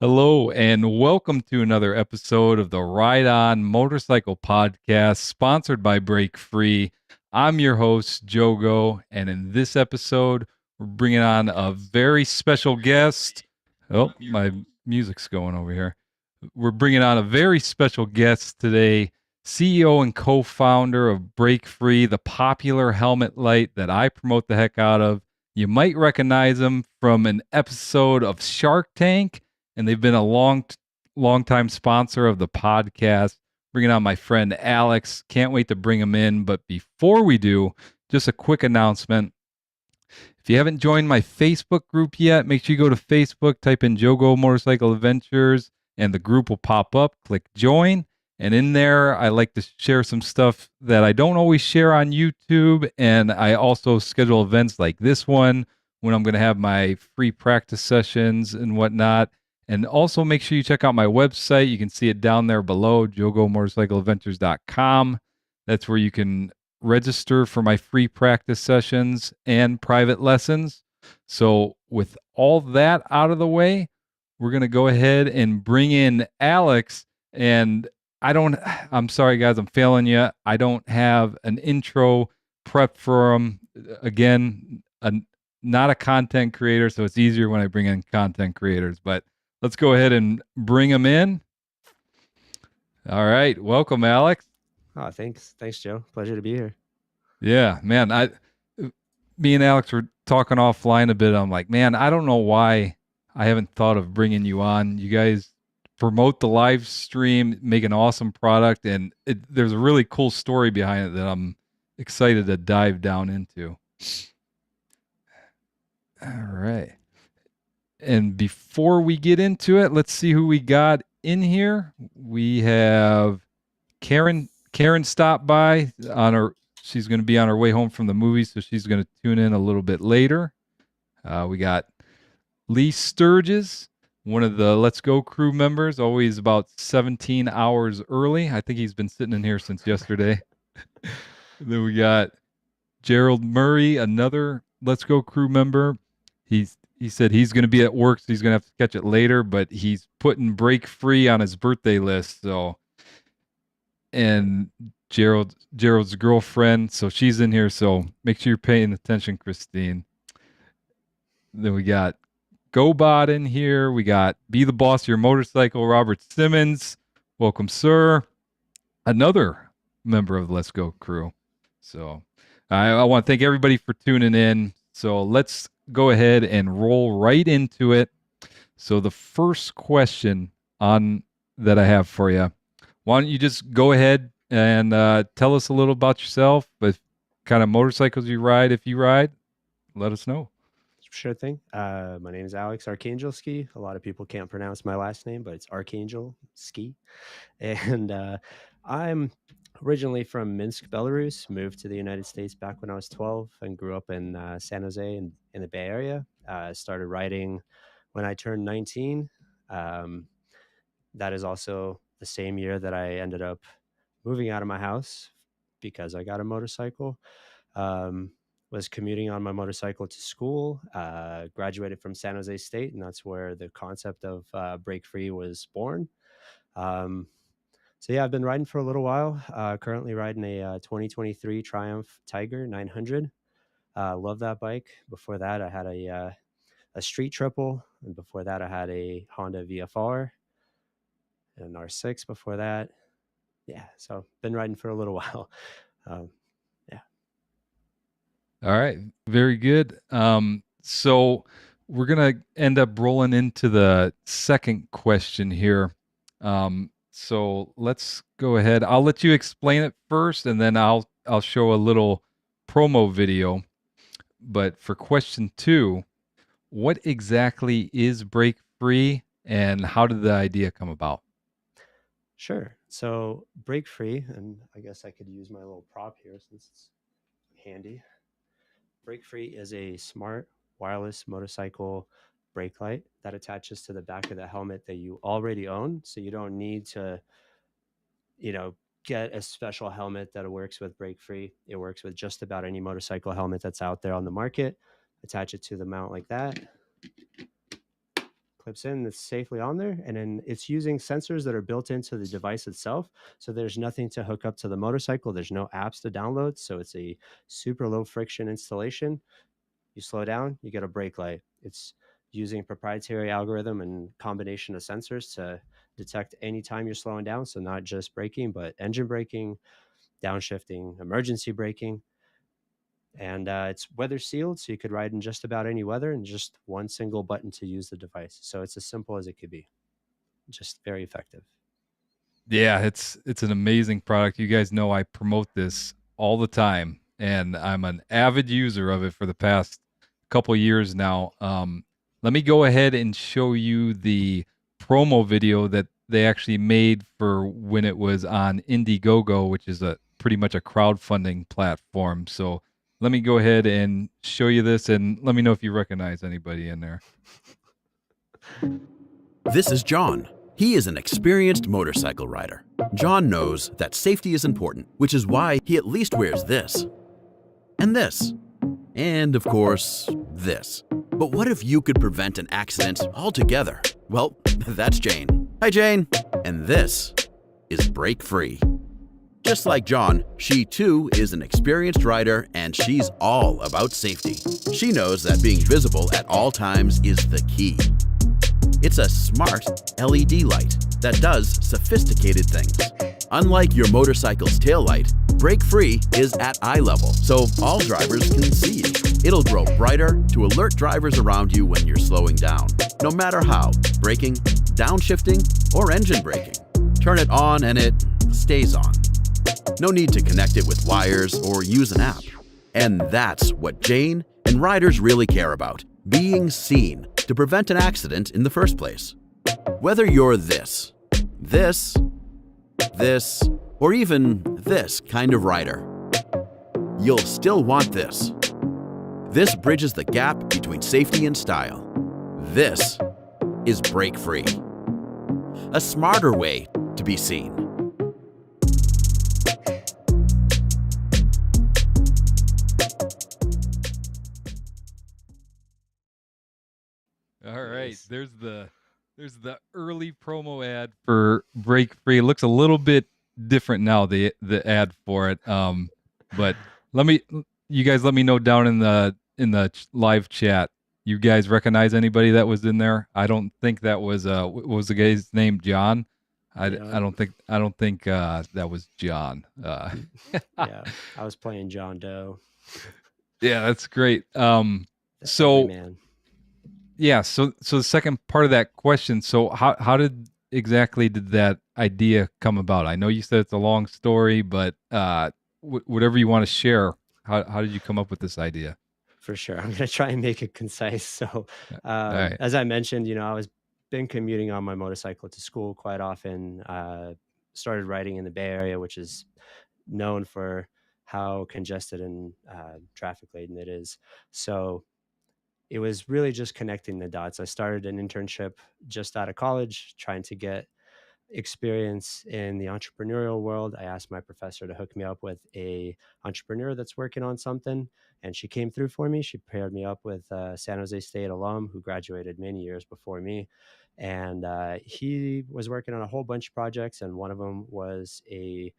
Hello, and welcome to another episode of the Ride On Motorcycle Podcast, sponsored by Break Free. I'm your host, Jogo, and in this episode, we're bringing on a very special guest. Oh, my music's going over here. We're bringing on a very special guest today, CEO and co founder of Break Free, the popular helmet light that I promote the heck out of. You might recognize him from an episode of Shark Tank, and they've been a long time sponsor of the podcast. Bringing on my friend Alex. Can't wait to bring him in. But before we do, just a quick announcement. If you haven't joined my Facebook group yet, make sure you go to Facebook, type in Jogo Motorcycle Adventures, and the group will pop up. Click join. And in there, I like to share some stuff that I don't always share on YouTube. And I also schedule events like this one when I'm going to have my free practice sessions and whatnot. And also make sure you check out my website. You can see it down there below, jogomotorcycleadventures.com. That's where you can register for my free practice sessions and private lessons. So, with all that out of the way, we're going to go ahead and bring in Alex. And I'm sorry, guys, I'm failing you. I don't have an intro prep for him. Again, not a content creator, so it's easier when I bring in content creators. But let's go ahead and bring him in. All right. Welcome, Alex. Oh, thanks. Thanks, Joe. Pleasure to be here. Yeah, man. Me and Alex were talking offline a bit. I'm like, man, I don't know why I haven't thought of bringing you on. You guys promote the live stream, make an awesome product, and there's a really cool story behind it that I'm excited to dive down into. All right. And before we get into it, let's see who we got in here. We have Karen. Karen stopped by on her. She's going to be on her way home from the movie, so she's going to tune in a little bit later. We got Lee Sturges, one of the Let's Go crew members, always about 17 hours early. I think he's been sitting in here since yesterday. Then we got Gerald Murray, another Let's Go crew member. He said he's going to be at work, so he's going to have to catch it later, but he's putting Break Free on his birthday list. So, and Gerald's girlfriend, so she's in here. So make sure you're paying attention, Christine. Then we got GoBot in here. We got Be the Boss of Your Motorcycle, Robert Simmons. Welcome, sir. Another member of the Let's Go crew. So I want to thank everybody for tuning in. So let's go ahead and roll right into it. So the first question on that I have for you, why don't you just go ahead and tell us a little about yourself, but kind of motorcycles you ride, if you ride, let us know. Sure thing. My name is Alex Archangel Ski. A lot of people can't pronounce my last name, but it's Archangel Ski. And I'm originally from Minsk, Belarus, moved to the United States back when I was 12 and grew up in San Jose in the Bay Area. Started riding when I turned 19. Um, that is also the same year that I ended up moving out of my house because I got a motorcycle. Um, was commuting on my motorcycle to school, graduated from San Jose State, and that's where the concept of Break Free was born. Um, so yeah, I've been riding for a little while. Currently riding a 2023 Triumph Tiger 900. Love that bike. Before that, I had a Street Triple, and before that, I had a Honda VFR, and an R6 before that. Yeah, so been riding for a little while. Um, yeah. All right, very good. So we're gonna end up rolling into the second question here. So let's go ahead. I'll let you explain it first, and then I'll show a little promo video. But for question two, what exactly is Break Free, and how did the idea come about? Sure. So Break Free, and I guess I could use my little prop here since it's handy. Break Free is a smart wireless motorcycle brake light that attaches to the back of the helmet that you already own. So you don't need to, you know, get a special helmet that works with Break Free. It works with just about any motorcycle helmet that's out there on the market. Attach it to the mount like that. clips in, it's safely on there, and then it's using sensors that are built into the device itself. So there's nothing to hook up to the motorcycle. There's no apps to download. So it's a super low friction installation. You slow down, you get a brake light. It's using proprietary algorithm and combination of sensors to detect anytime you're slowing down. So not just braking, but engine braking, downshifting, emergency braking. And it's weather sealed, so you could ride in just about any weather and just one single button to use the device. So it's as simple as it could be, just very effective. Yeah, it's an amazing product. You guys know I promote this all the time, and I'm an avid user of it for the past couple years now. Let me go ahead and show you the promo video that they actually made for when it was on Indiegogo, which is a pretty much a crowdfunding platform. So let me go ahead and show you this, and let me know if you recognize anybody in there. This is John. He is an experienced motorcycle rider. John knows that safety is important, which is why he at least wears this. And this. And of course, this. But what if you could prevent an accident altogether? Well, that's Jane. Hi, Jane. And this is Brake Free. Just like John, she too is an experienced rider and she's all about safety. She knows that being visible at all times is the key. It's a smart LED light that does sophisticated things. Unlike your motorcycle's taillight, Brake Free is at eye level, so all drivers can see you. It'll grow brighter to alert drivers around you when you're slowing down, no matter how, braking, downshifting, or engine braking. Turn it on and it stays on. No need to connect it with wires or use an app. And that's what Jane and riders really care about, being seen to prevent an accident in the first place. Whether you're this, or even this kind of rider, you'll still want this. This bridges the gap between safety and style. This is Brake Free. A smarter way to be seen. All right, Nice. there's the early promo ad for Break Free. It looks a little bit different now, the ad for it. But let me you guys let me know down in the live chat. You guys recognize anybody that was in there? I don't think that was what was the guy's name? John? I Yep. don't think that was John. Yeah. I was playing John Doe, Yeah, that's great. the So everyman. yeah, so the second part of that question, so how did exactly did that idea come about? I know you said it's a long story, but whatever you want to share, how did you come up with this idea? For sure. I'm going to try and make it concise. So, All right. as I mentioned, I was been commuting on my motorcycle to school quite often. Started riding in the Bay Area, which is known for how congested and traffic laden it is. So it was really just connecting the dots. I started an internship just out of college, trying to get experience in the entrepreneurial world. I asked my professor to hook me up with a entrepreneur that's working on something, and she came through for me. She paired me up with a San Jose State alum who graduated many years before me, and he was working on a whole bunch of projects, and one of them was a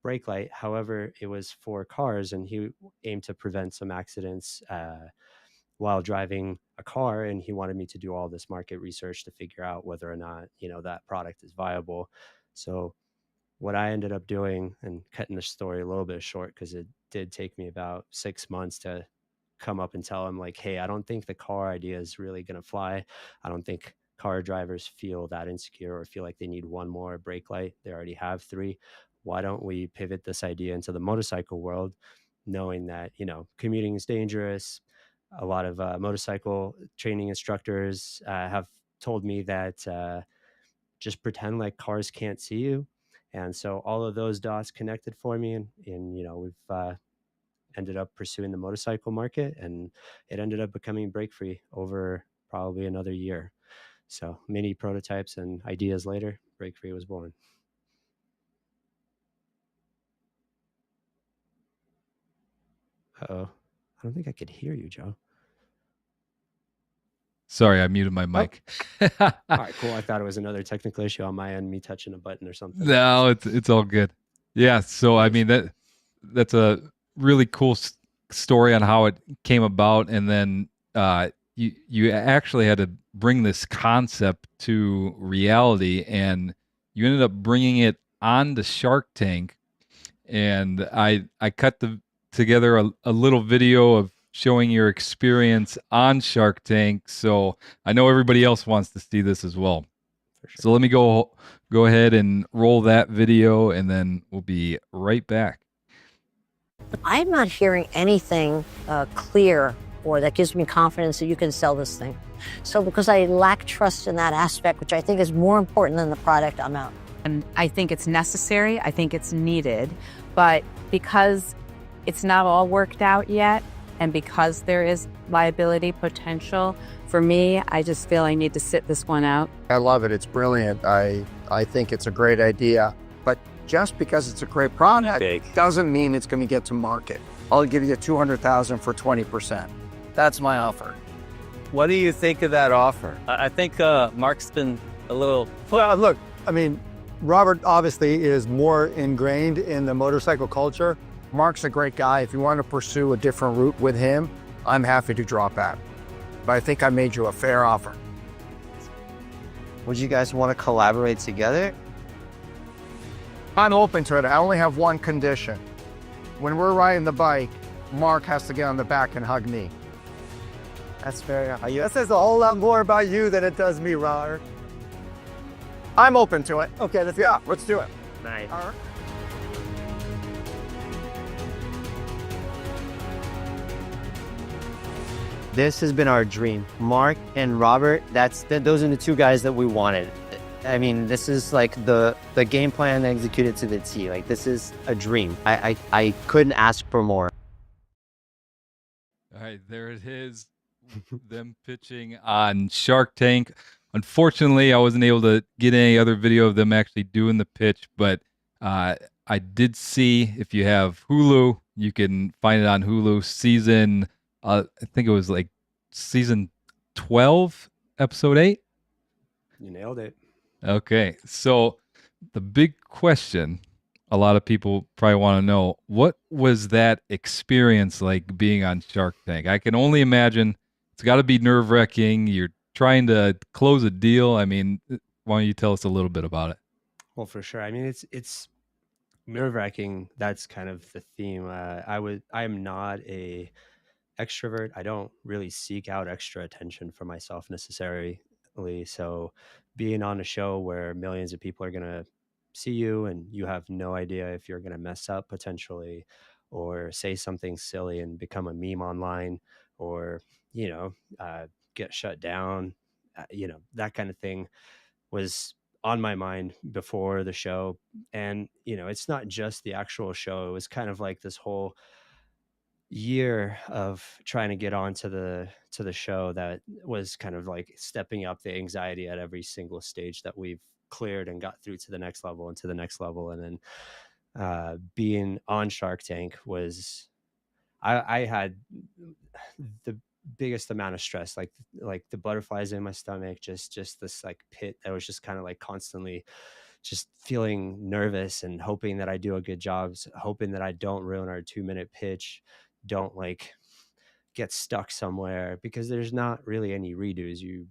brake light. However, it was for cars, and he aimed to prevent some accidents while driving a car, and he wanted me to do all this market research to figure out whether or not that product is viable. So what I ended up doing, and cutting the story a little bit short because it did take me about 6 months to come up and tell him, like, hey, I don't think the car idea is really going to fly. I don't think car drivers feel that insecure or feel like they need one more brake light. They already have three. Why don't we pivot this idea into the motorcycle world, knowing that commuting is dangerous? A lot of motorcycle training instructors have told me that just pretend like cars can't see you. And so all of those dots connected for me, and we've ended up pursuing the motorcycle market, and it ended up becoming Break Free over probably another year. So many prototypes and ideas later, Break Free was born. Uh-oh. I don't think I could hear you, Joe. Sorry, I muted my mic. All right, cool. I thought it was another technical issue on my end, me touching a button or something. No, it's all good. Yeah, so I Nice. mean that's a really cool story on how it came about, and then you actually had to bring this concept to reality, and you ended up bringing it on the Shark Tank, and I cut together a little video of showing your experience on Shark Tank, so I know everybody else wants to see this as well. For sure. So let me go ahead and roll that video, and then we'll be right back. I'm not hearing anything clear or that gives me confidence that you can sell this thing. So because I lack trust in that aspect, which I think is more important than the product, I'm out. And I think it's necessary, I think it's needed, but because it's not all worked out yet, and because there is liability potential, for me, I just feel I need to sit this one out. I love it. It's brilliant. I think it's a great idea. But just because it's a great product doesn't mean it's going to get to market. I'll give you $200,000 for 20%. That's my offer. What do you think of that offer? I think Mark's been a little... Well, look, I mean, Robert obviously is more ingrained in the motorcycle culture. Mark's a great guy. If you want to pursue a different route with him, I'm happy to drop out. But I think I made you a fair offer. Would you guys want to collaborate together? I'm open to it. I only have one condition. When we're riding the bike, Mark has to get on the back and hug me. That's fair. That says a whole lot more about you than it does me, Robert. I'm open to it. Okay, let's do it. Nice. All right. This has been our dream. Mark and Robert, those are the two guys that we wanted. I mean, this is like the game plan executed to the T. Like, this is a dream. I couldn't ask for more. All right, there it is. Them pitching on Shark Tank. Unfortunately, I wasn't able to get any other video of them actually doing the pitch, but I did see, if you have Hulu, you can find it on Hulu. Season, I think it was like season 12, episode 8. You nailed it. Okay, so the big question a lot of people probably want to know, what was that experience like being on Shark Tank? I can only imagine it's got to be nerve-wracking. You're trying to close a deal. I mean, why don't you tell us a little bit about it? Well, for sure. I mean, it's nerve-wracking. That's kind of the theme. I am not a extrovert. I don't really seek out extra attention for myself necessarily. So being on a show where millions of people are going to see you and you have no idea if you're going to mess up potentially or say something silly and become a meme online or, get shut down, that kind of thing was on my mind before the show. And, it's not just the actual show. It was kind of like this whole year of trying to get on to the show that was kind of like stepping up the anxiety at every single stage that we've cleared and got through to the next level and to the next level. And then being on Shark Tank was, I had the biggest amount of stress, like the butterflies in my stomach, just this like pit that was just kind of like constantly just feeling nervous and hoping that I do a good job, hoping that I don't ruin our 2-minute pitch, don't like get stuck somewhere, because there's not really any redos. You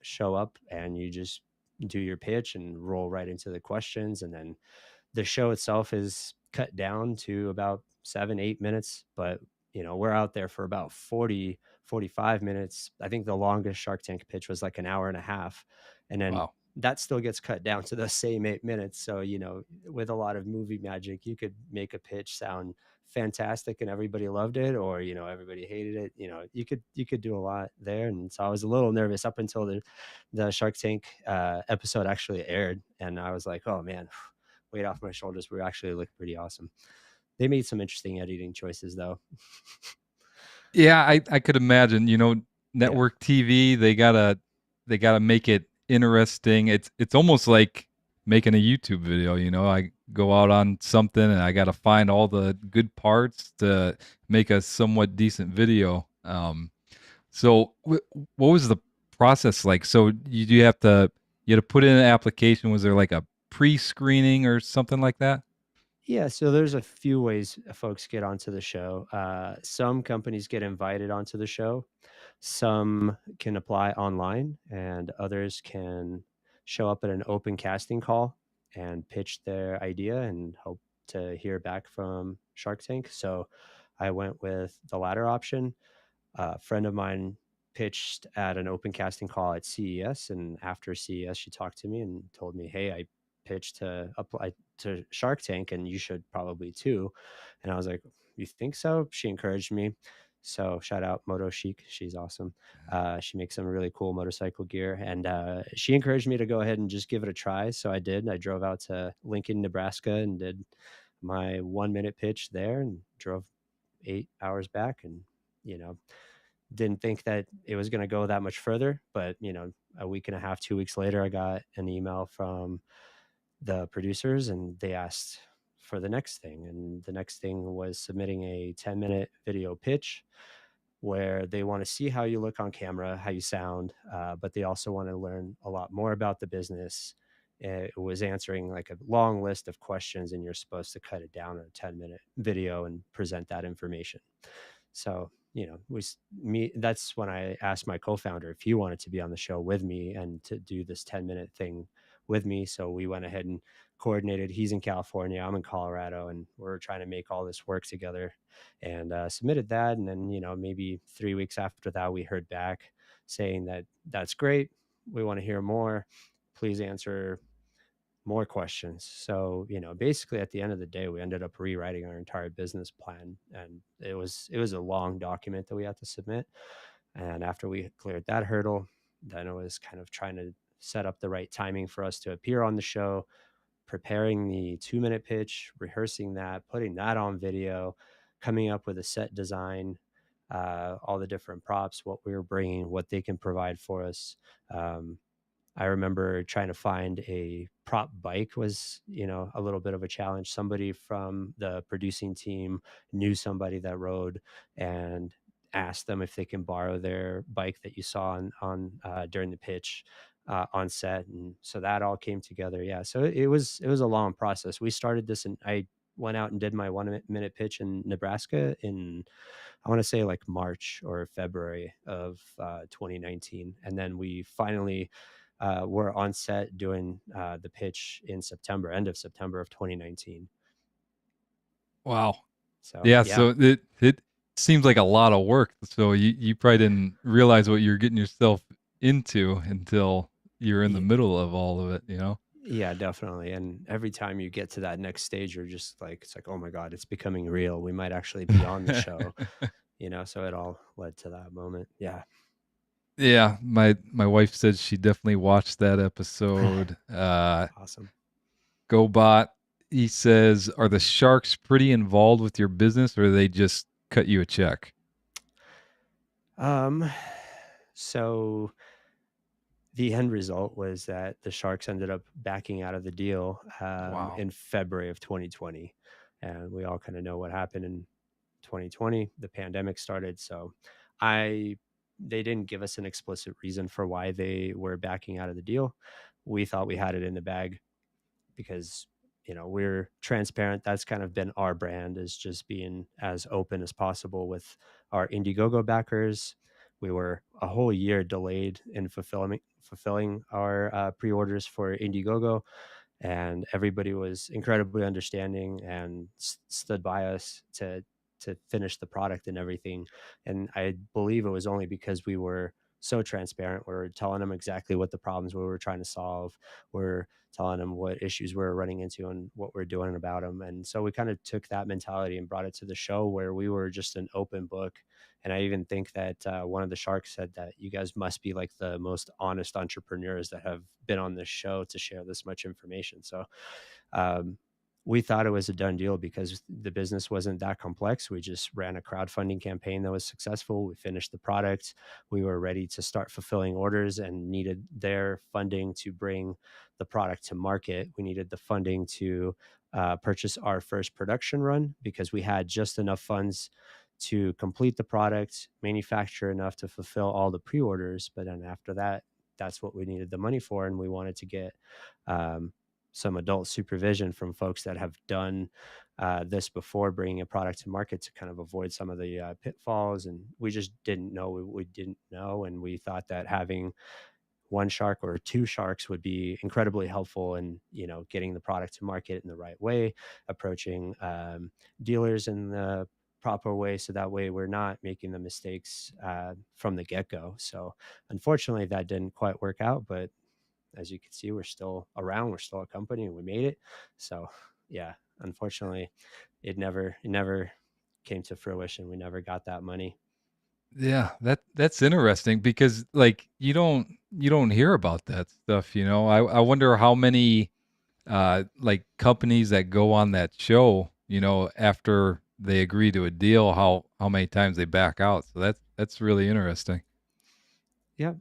show up and you just do your pitch and roll right into the questions. And then the show itself is cut down to about 7-8 minutes, but we're out there for about 40-45 minutes. I think the longest Shark Tank pitch was like an hour and a half. And then Wow. that still gets cut down to the same 8 minutes. So, with a lot of movie magic, you could make a pitch sound fantastic and everybody loved it, or, everybody hated it. You could do a lot there. And so I was a little nervous up until the Shark Tank episode actually aired. And I was like, oh man, weight off my shoulders. We actually looked pretty awesome. They made some interesting editing choices though. Yeah, I could imagine, network TV, they gotta make it interesting. It's almost like making a YouTube video. I go out on something and I gotta find all the good parts to make a somewhat decent video. So what was the process like? So you have to put in an application. Was there like a pre-screening or something like that? Yeah, so there's a few ways folks get onto the show. Some companies get invited onto the show. Some can apply online, and others can show up at an open casting call and pitch their idea and hope to hear back from Shark Tank. So I went with the latter option. A friend of mine pitched at an open casting call at CES, and after CES, she talked to me and told me, "Hey, I pitched to apply to Shark Tank, and you should probably too." And I was like, "You think so?" She encouraged me. So shout out Moto Chic, she's awesome. She makes some really cool motorcycle gear, and she encouraged me to go ahead and just give it a try. So I did. I drove out to Lincoln, Nebraska, and did my 1 minute pitch there, and drove 8 hours back, and you know didn't think that it was going to go that much further, but a week and a half, 2 weeks later, I got an email from the producers, and they asked for the next thing, and the next thing was submitting a 10-minute video pitch where they want to see how you look on camera, how you sound, but they also want to learn a lot more about the business. It was answering like a long list of questions, and you're supposed to cut it down in a 10-minute video and present that information. So, that's when I asked my co-founder if he wanted to be on the show with me and to do this 10-minute thing with me. So we went ahead and coordinated. He's in California, I'm in Colorado, and we're trying to make all this work together, and submitted that. And then, maybe 3 weeks after that, we heard back saying that that's great. We want to hear more. Please answer more questions. So, basically at the end of the day, we ended up rewriting our entire business plan, and it was a long document that we had to submit. And after we cleared that hurdle, then it was kind of trying to set up the right timing for us to appear on the show, preparing the 2-minute pitch, rehearsing that, putting that on video, coming up with a set design, all the different props, what we were bringing, what they can provide for us. I remember trying to find a prop bike was, a little bit of a challenge. Somebody from the producing team knew somebody that rode, and asked them if they can borrow their bike that you saw on during the pitch on set. And so that all came together. Yeah. So it was a long process. We started this, and I went out and did my 1 minute pitch in Nebraska in, I want to say, like March or February of 2019. And then we finally were on set doing the pitch in September, end of September of 2019. Wow. So Yeah, yeah, so it seems like a lot of work. So you probably didn't realize what you're getting yourself into until you're in the Ye- middle of all of it, you know? yeah, definitely. And every time you get to that next stage, you're just like, it's like, oh my God, it's becoming real. We might actually be on the show, so it all led to that moment. Yeah. Yeah, my wife said she definitely watched that episode. Awesome. GoBot, he says, are the sharks pretty involved with your business, or do they just cut you a check? So the end result was that the Sharks ended up backing out of the deal Wow. in February of 2020. And we all kind of know what happened in 2020. The pandemic started. So they didn't give us an explicit reason for why they were backing out of the deal. We thought we had it in the bag because we're transparent. That's kind of been our brand, is just being as open as possible with our Indiegogo backers. We were a whole year delayed in fulfilling our pre-orders for Indiegogo, and everybody was incredibly understanding and stood by us to finish the product and everything. And I believe it was only because we were so transparent. We were telling them exactly what the problems we were trying to solve. We're telling them what issues we're running into and what we're doing about them. And so we kind of took that mentality and brought it to the show, where we were just an open book. And I even think that one of the sharks said that you guys must be like the most honest entrepreneurs that have been on this show to share this much information. So um, we thought it was a done deal because the business wasn't that complex. We just ran a crowdfunding campaign that was successful. We finished the product. We were ready to start fulfilling orders and needed their funding to bring the product to market. We needed the funding to purchase our first production run because we had just enough funds to complete the product, manufacture enough to fulfill all the pre-orders. But then after that, that's what we needed the money for, and we wanted to get um, some adult supervision from folks that have done this before bringing a product to market, to kind of avoid some of the pitfalls. And we just didn't know we didn't know, and we thought that having one shark or two sharks would be incredibly helpful in, getting the product to market in the right way, approaching dealers in the proper way, so that way we're not making the mistakes from the get-go. So unfortunately that didn't quite work out, but as you can see, we're still around, we're still a company, and we made it. So yeah, unfortunately it never came to fruition. We never got that money. Yeah, that's interesting because like you don't hear about that stuff, you know. I wonder how many like companies that go on that show, you know, after they agree to a deal, how many times they back out. So that's really interesting. Yeah,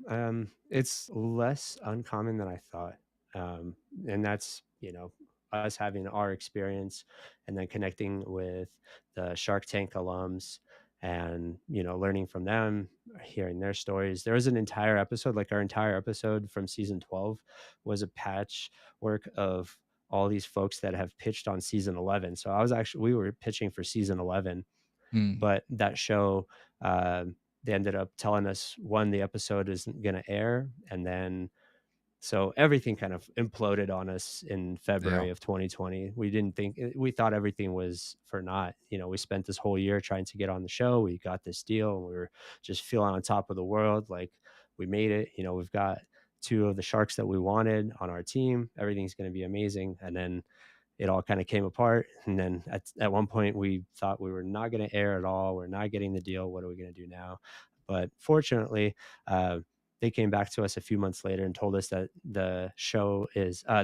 it's less uncommon than I thought. And that's, us having our experience and then connecting with the Shark Tank alums and, learning from them, hearing their stories. There was an entire episode, like our entire episode from season 12 was a patchwork of all these folks that have pitched on season 11. So we were pitching for season 11, Hmm. but that show, they ended up telling us, one, the episode isn't going to air, and then so everything kind of imploded on us in Yeah. February of 2020. We thought everything was for naught. We spent this whole year trying to get on the show. We got this deal, and we were just feeling on top of the world, like we made it. We've got two of the sharks that we wanted on our team. Everything's going to be amazing. And then it all kind of came apart. And then at one point we thought we were not going to air at all. We're not getting the deal. What are we going to do now? But fortunately, they came back to us a few months later and told us that the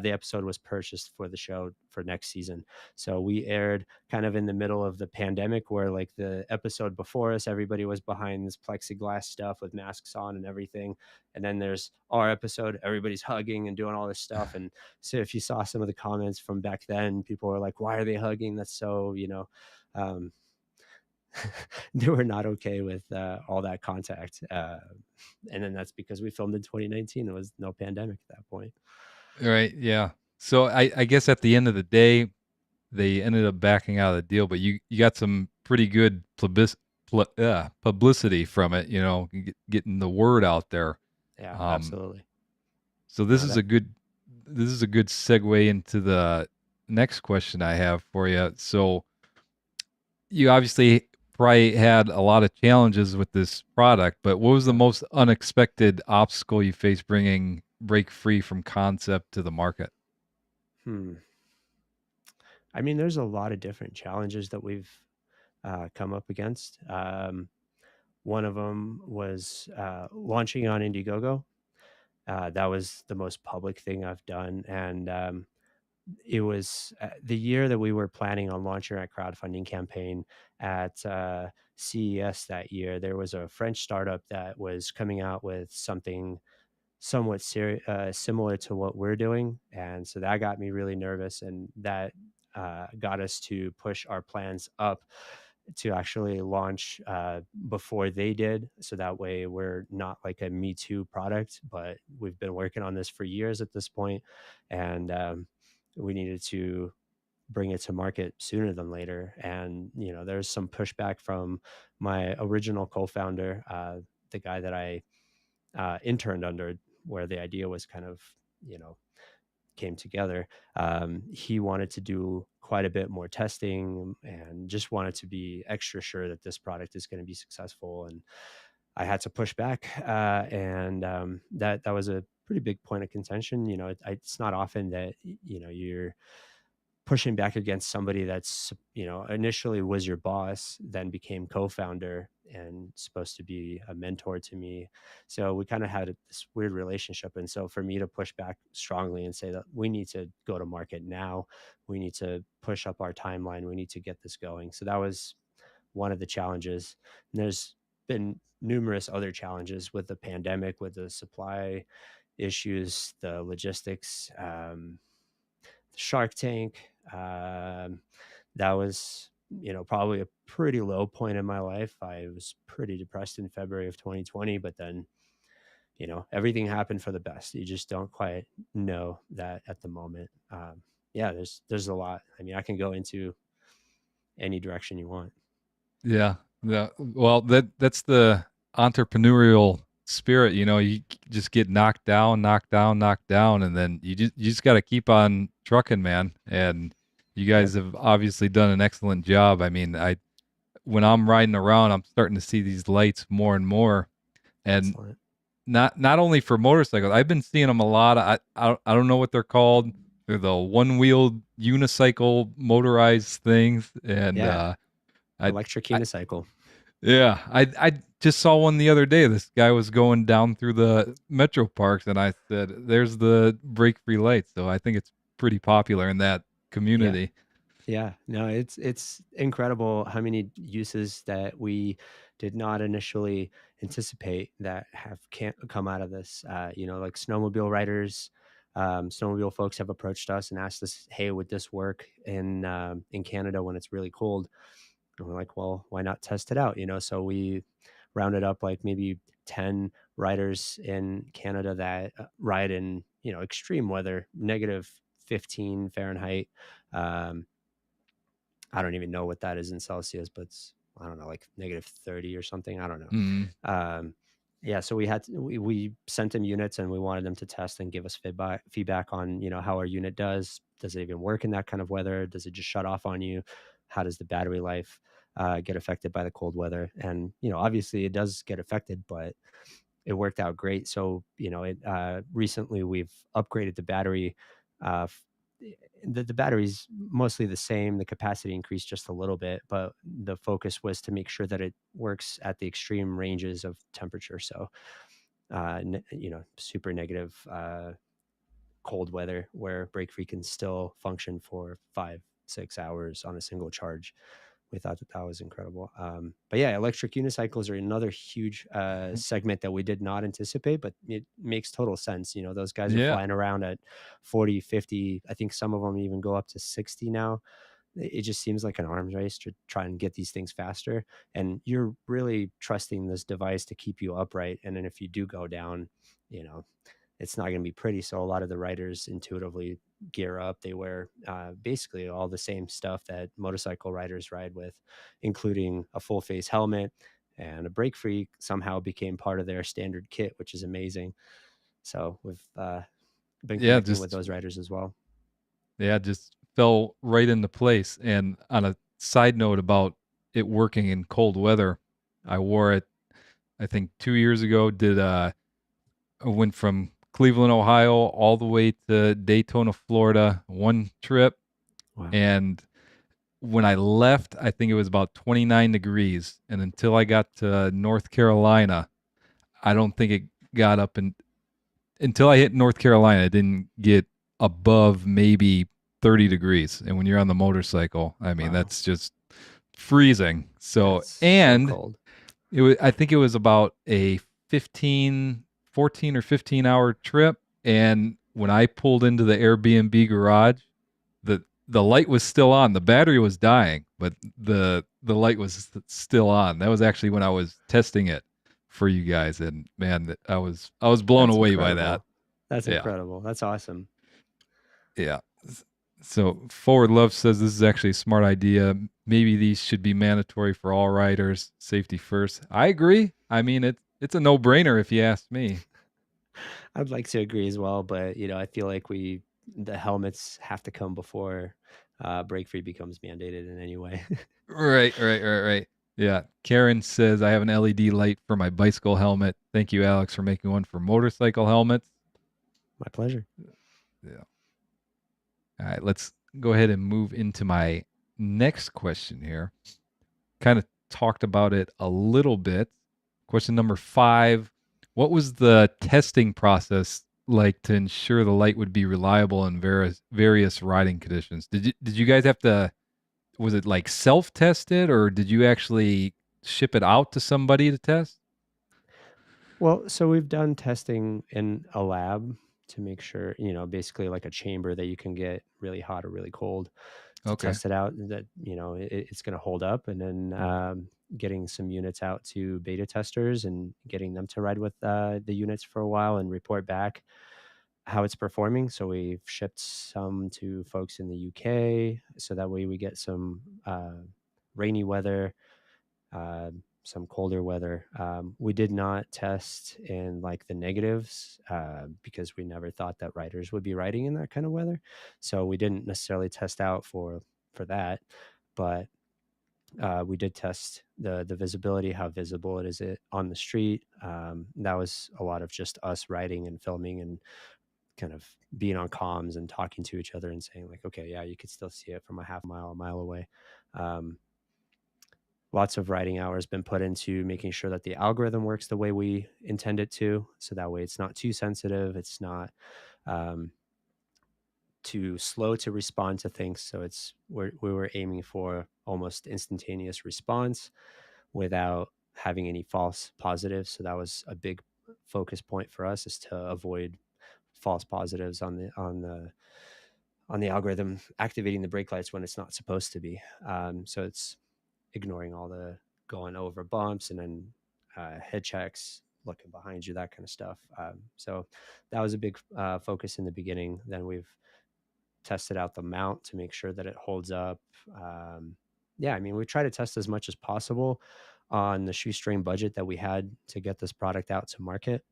episode was purchased for the show for next season. So we aired kind of in the middle of the pandemic, where like the episode before us, everybody was behind this plexiglass stuff with masks on and everything. And then there's our episode, everybody's hugging and doing all this stuff. And so if you saw some of the comments from back then, people were like, why are they hugging? That's so, um, they were not okay with all that contact. And then that's because we filmed in 2019. It was no pandemic at that point. Right. Yeah. So I guess at the end of the day, they ended up backing out of the deal, but you got some pretty good publicity from it, you know, getting the word out there. Yeah, Um, absolutely. so this No, is that, a good segue into the next question I have for you. So you obviously probably had a lot of challenges with this product, but what was the yeah. most unexpected obstacle you faced bringing Break Free from concept to the market? Hmm. I mean, there's a lot of different challenges that we've come up against. One of them was launching on Indiegogo. That was the most public thing I've done. And it was the year that we were planning on launching our crowdfunding campaign at CES that year. There was a French startup that was coming out with something somewhat similar to what we're doing. And so that got me really nervous, and that got us to push our plans up to actually launch before they did. So that way we're not like a Me Too product, but we've been working on this for years at this point, and we needed to bring it to market sooner than later. And, there's some pushback from my original co-founder, the guy that I interned under, where the idea was kind of, came together. He wanted to do quite a bit more testing and just wanted to be extra sure that this product is going to be successful. And I had to push back, and that was a pretty big point of contention. It's not often that you're pushing back against somebody that's initially was your boss, then became co-founder and supposed to be a mentor to me. So we kind of had this weird relationship. And so for me to push back strongly and say that we need to go to market now, we need to push up our timeline, we need to get this going. So that was one of the challenges. And there's been numerous other challenges with the pandemic, with the supply issues, the logistics, Shark Tank. That was probably a pretty low point in my life. I was pretty depressed in February of 2020, but then, everything happened for the best. You just don't quite know that at the moment. Yeah, there's a lot. I mean, I can go into any direction you want. Yeah. Yeah. Well, that's the entrepreneurial spirit, you just get knocked down, knocked down, knocked down, and then you just got to keep on trucking, man. And you Yep. guys have obviously done an excellent job. I mean, when I'm riding around, I'm starting to see these lights more and more, and Excellent. not only for motorcycles. I've been seeing them a lot. I don't know what they're called. They're the one-wheeled unicycle motorized things, and Yeah. I, Electric I unicycle. yeah, I just saw one the other day. This guy was going down through the metro parks, and I said, "There's the brake-free lights." So I think it's pretty popular in that Yeah. community. Yeah, no, it's incredible how many uses that we did not initially anticipate that have can't come out of this. Like snowmobile riders, snowmobile folks have approached us and asked us, "Hey, would this work in Canada when it's really cold?" And we're like, "Well, why not test it out?" So we rounded up like maybe 10 riders in Canada that ride in extreme weather, -15 Fahrenheit. Um, I don't even know what that is in Celsius, but I don't know, like -30 or something. I don't know. Mm, Um, yeah, so we sent them units and we wanted them to test and give us feedback on how our unit does. Does it even work in that kind of weather? Does it just shut off on you? How does the battery life get affected by the cold weather? And obviously it does get affected, but it worked out great. So, recently we've upgraded the battery. The battery's mostly the same. The capacity increased just a little bit, but the focus was to make sure that it works at the extreme ranges of temperature. So, super negative cold weather where brake free can still function for 5-6 hours on a single charge. We thought that was incredible. But yeah, electric unicycles are another huge segment that we did not anticipate, but it makes total sense. Those guys are yeah. flying around at 40, 50. I think some of them even go up to 60 now. It just seems like an arms race to try and get these things faster. And you're really trusting this device to keep you upright. And then if you do go down, you know, it's not going to be pretty. So a lot of the riders intuitively gear up. They wear basically all the same stuff that motorcycle riders ride with, including a full face helmet, and a brake free somehow became part of their standard kit, which is amazing. So we've been Yeah, connecting with just those riders as well. yeah, just fell right into place. And on a side note about it working in cold weather, I wore it I think 2 years ago. I went from Cleveland, Ohio, all the way to Daytona, Florida, one trip. Wow. And when I left, I think it was about 29 degrees. And until I got to North Carolina, I don't think it got up until I hit North Carolina, it didn't get above maybe 30 degrees. And when you're on the motorcycle, I mean, Wow. that's just freezing. So, That's so and cold. I think it was about a 14 or 15 hour trip. And when I pulled into the Airbnb garage, the light was still on. The battery was dying, but the light was still on. That was actually when I was testing it for you guys, and man, I was blown That's away by that. incredible. That's Yeah, incredible. That's awesome. yeah. So Forward Love says this is actually a smart idea. Maybe these should be mandatory for all riders. Safety first. I agree. I mean, it's a no brainer if you ask me. I'd like to agree as well, but I feel like the helmets have to come before brake free becomes mandated in any way. Right. Yeah. Karen says I have an LED light for my bicycle helmet. Thank you, Alex, for making one for motorcycle helmets. My pleasure. Yeah. All right, let's go ahead and move into my next question here. Kind of talked about it a little bit. Question number 5. What was the testing process like to ensure the light would be reliable in various riding conditions? Did you guys have to, was it like self-tested, or did you actually ship it out to somebody to test? Well, so we've done testing in a lab to make sure, basically like a chamber that you can get really hot or really cold. to Okay. test it out that, it's going to hold up. And then getting some units out to beta testers and getting them to ride with the units for a while and report back how it's performing. So we've shipped some to folks in the UK, so that way we get some rainy weather, some colder weather. We did not test in like the negatives because we never thought that riders would be riding in that kind of weather. So we didn't necessarily test out for that, but we did test the visibility, how visible it is on the street. That was a lot of just us riding and filming and kind of being on comms and talking to each other and saying like, okay, yeah, you could still see it from a half mile, a mile away. Lots of writing hours been put into making sure that the algorithm works the way we intend it to. So that way it's not too sensitive. It's not too slow to respond to things. So we were aiming for almost instantaneous response without having any false positives. So that was a big focus point for us, is to avoid false positives on the algorithm activating the brake lights when it's not supposed to be. So it's ignoring all the going over bumps and then head checks, looking behind you, that kind of stuff. So that was a big focus in the beginning. Then we've tested out the mount to make sure that it holds up. Yeah, I mean, we try to test as much as possible on the shoestring budget that we had to get this product out to market.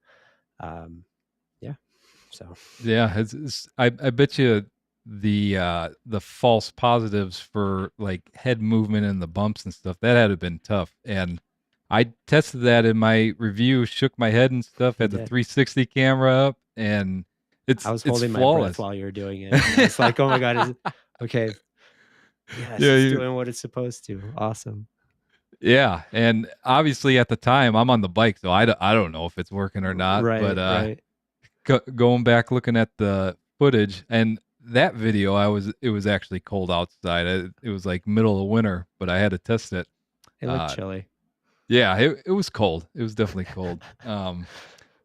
Yeah, so Yeah, I bet you the false positives for like head movement and the bumps and stuff, that had to have been tough. And I tested that in my review, shook my head and stuff, you had the did. 360 camera up, and I was it's holding my breath flawless. while you were doing it. I was like, oh my God, is it okay? Yes, Yeah, it's doing what it's supposed to. Awesome. yeah, and obviously at the time I'm on the bike, so I don't know if it's working or not, but Right. going back looking at the footage and that video, it was actually cold outside. It was like middle of winter, but I had to test it. It looked Uh, chilly. yeah, it was cold. It was definitely cold.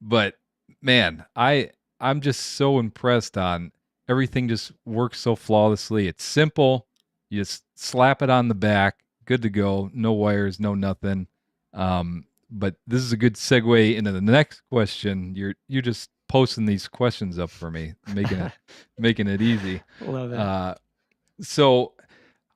But man, I'm just so impressed on everything. Just works so flawlessly. It's simple. You just slap it on the back, good to go. No wires, no nothing. But this is a good segue into the next question. You're just posting these questions up for me, making it easy. Love it. So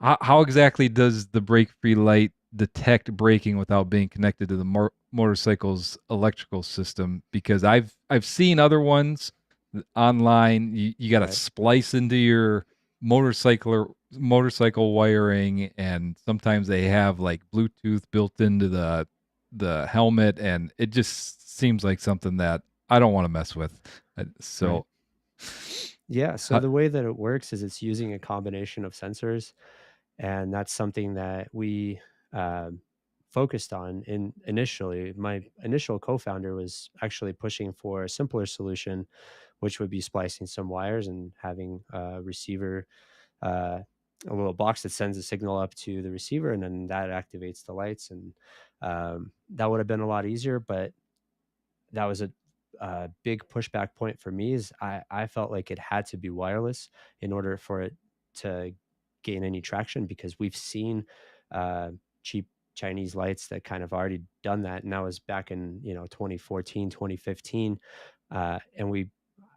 how exactly does the brake-free light detect braking without being connected to the motorcycle's electrical system? Because I've seen other ones online. You got to Right. splice into your motorcycle wiring, and sometimes they have like Bluetooth built into the helmet, and it just seems like something that I don't want to mess with. So, Yeah. So uh, the way that it works is it's using a combination of sensors, and that's something that we focused on initially. My initial co-founder was actually pushing for a simpler solution, which would be splicing some wires and having a receiver, a little box that sends a signal up to the receiver, and then that activates the lights. And that would have been a lot easier, but that was a big pushback point for me. Is I felt like it had to be wireless in order for it to gain any traction, because we've seen cheap Chinese lights that kind of already done that. And that was back in 2014, 2015. And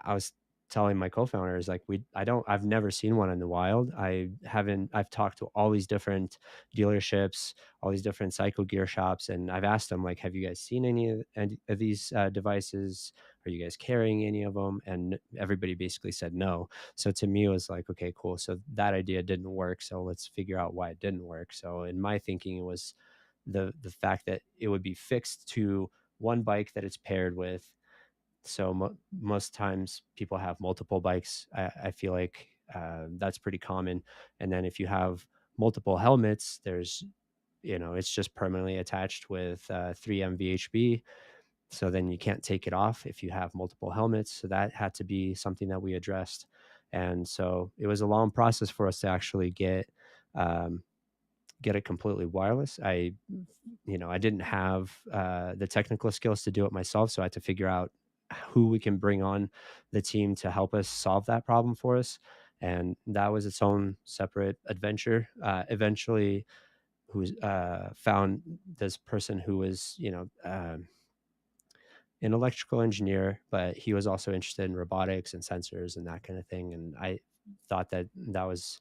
I was telling my co-founders, like, I've never seen one in the wild. I've talked to all these different dealerships, all these different cycle gear shops, and I've asked them, like, have you guys seen any of these devices? Are you guys carrying any of them? And everybody basically said no. So to me, it was like, okay, cool. So that idea didn't work. So let's figure out why it didn't work. So in my thinking, it was the fact that it would be fixed to one bike that it's paired with. So most times people have multiple bikes. I feel like that's pretty common. And then if you have multiple helmets, there's, it's just permanently attached with 3M VHB. So then you can't take it off if you have multiple helmets. So that had to be something that we addressed. And so it was a long process for us to actually um, get it completely wireless. I didn't have the technical skills to do it myself, so I had to figure out who we can bring on the team to help us solve that problem for us. and that was its own separate adventure. Eventually, who's found this person who was, an electrical engineer, but he was also interested in robotics and sensors and that kind of thing. And I thought that that was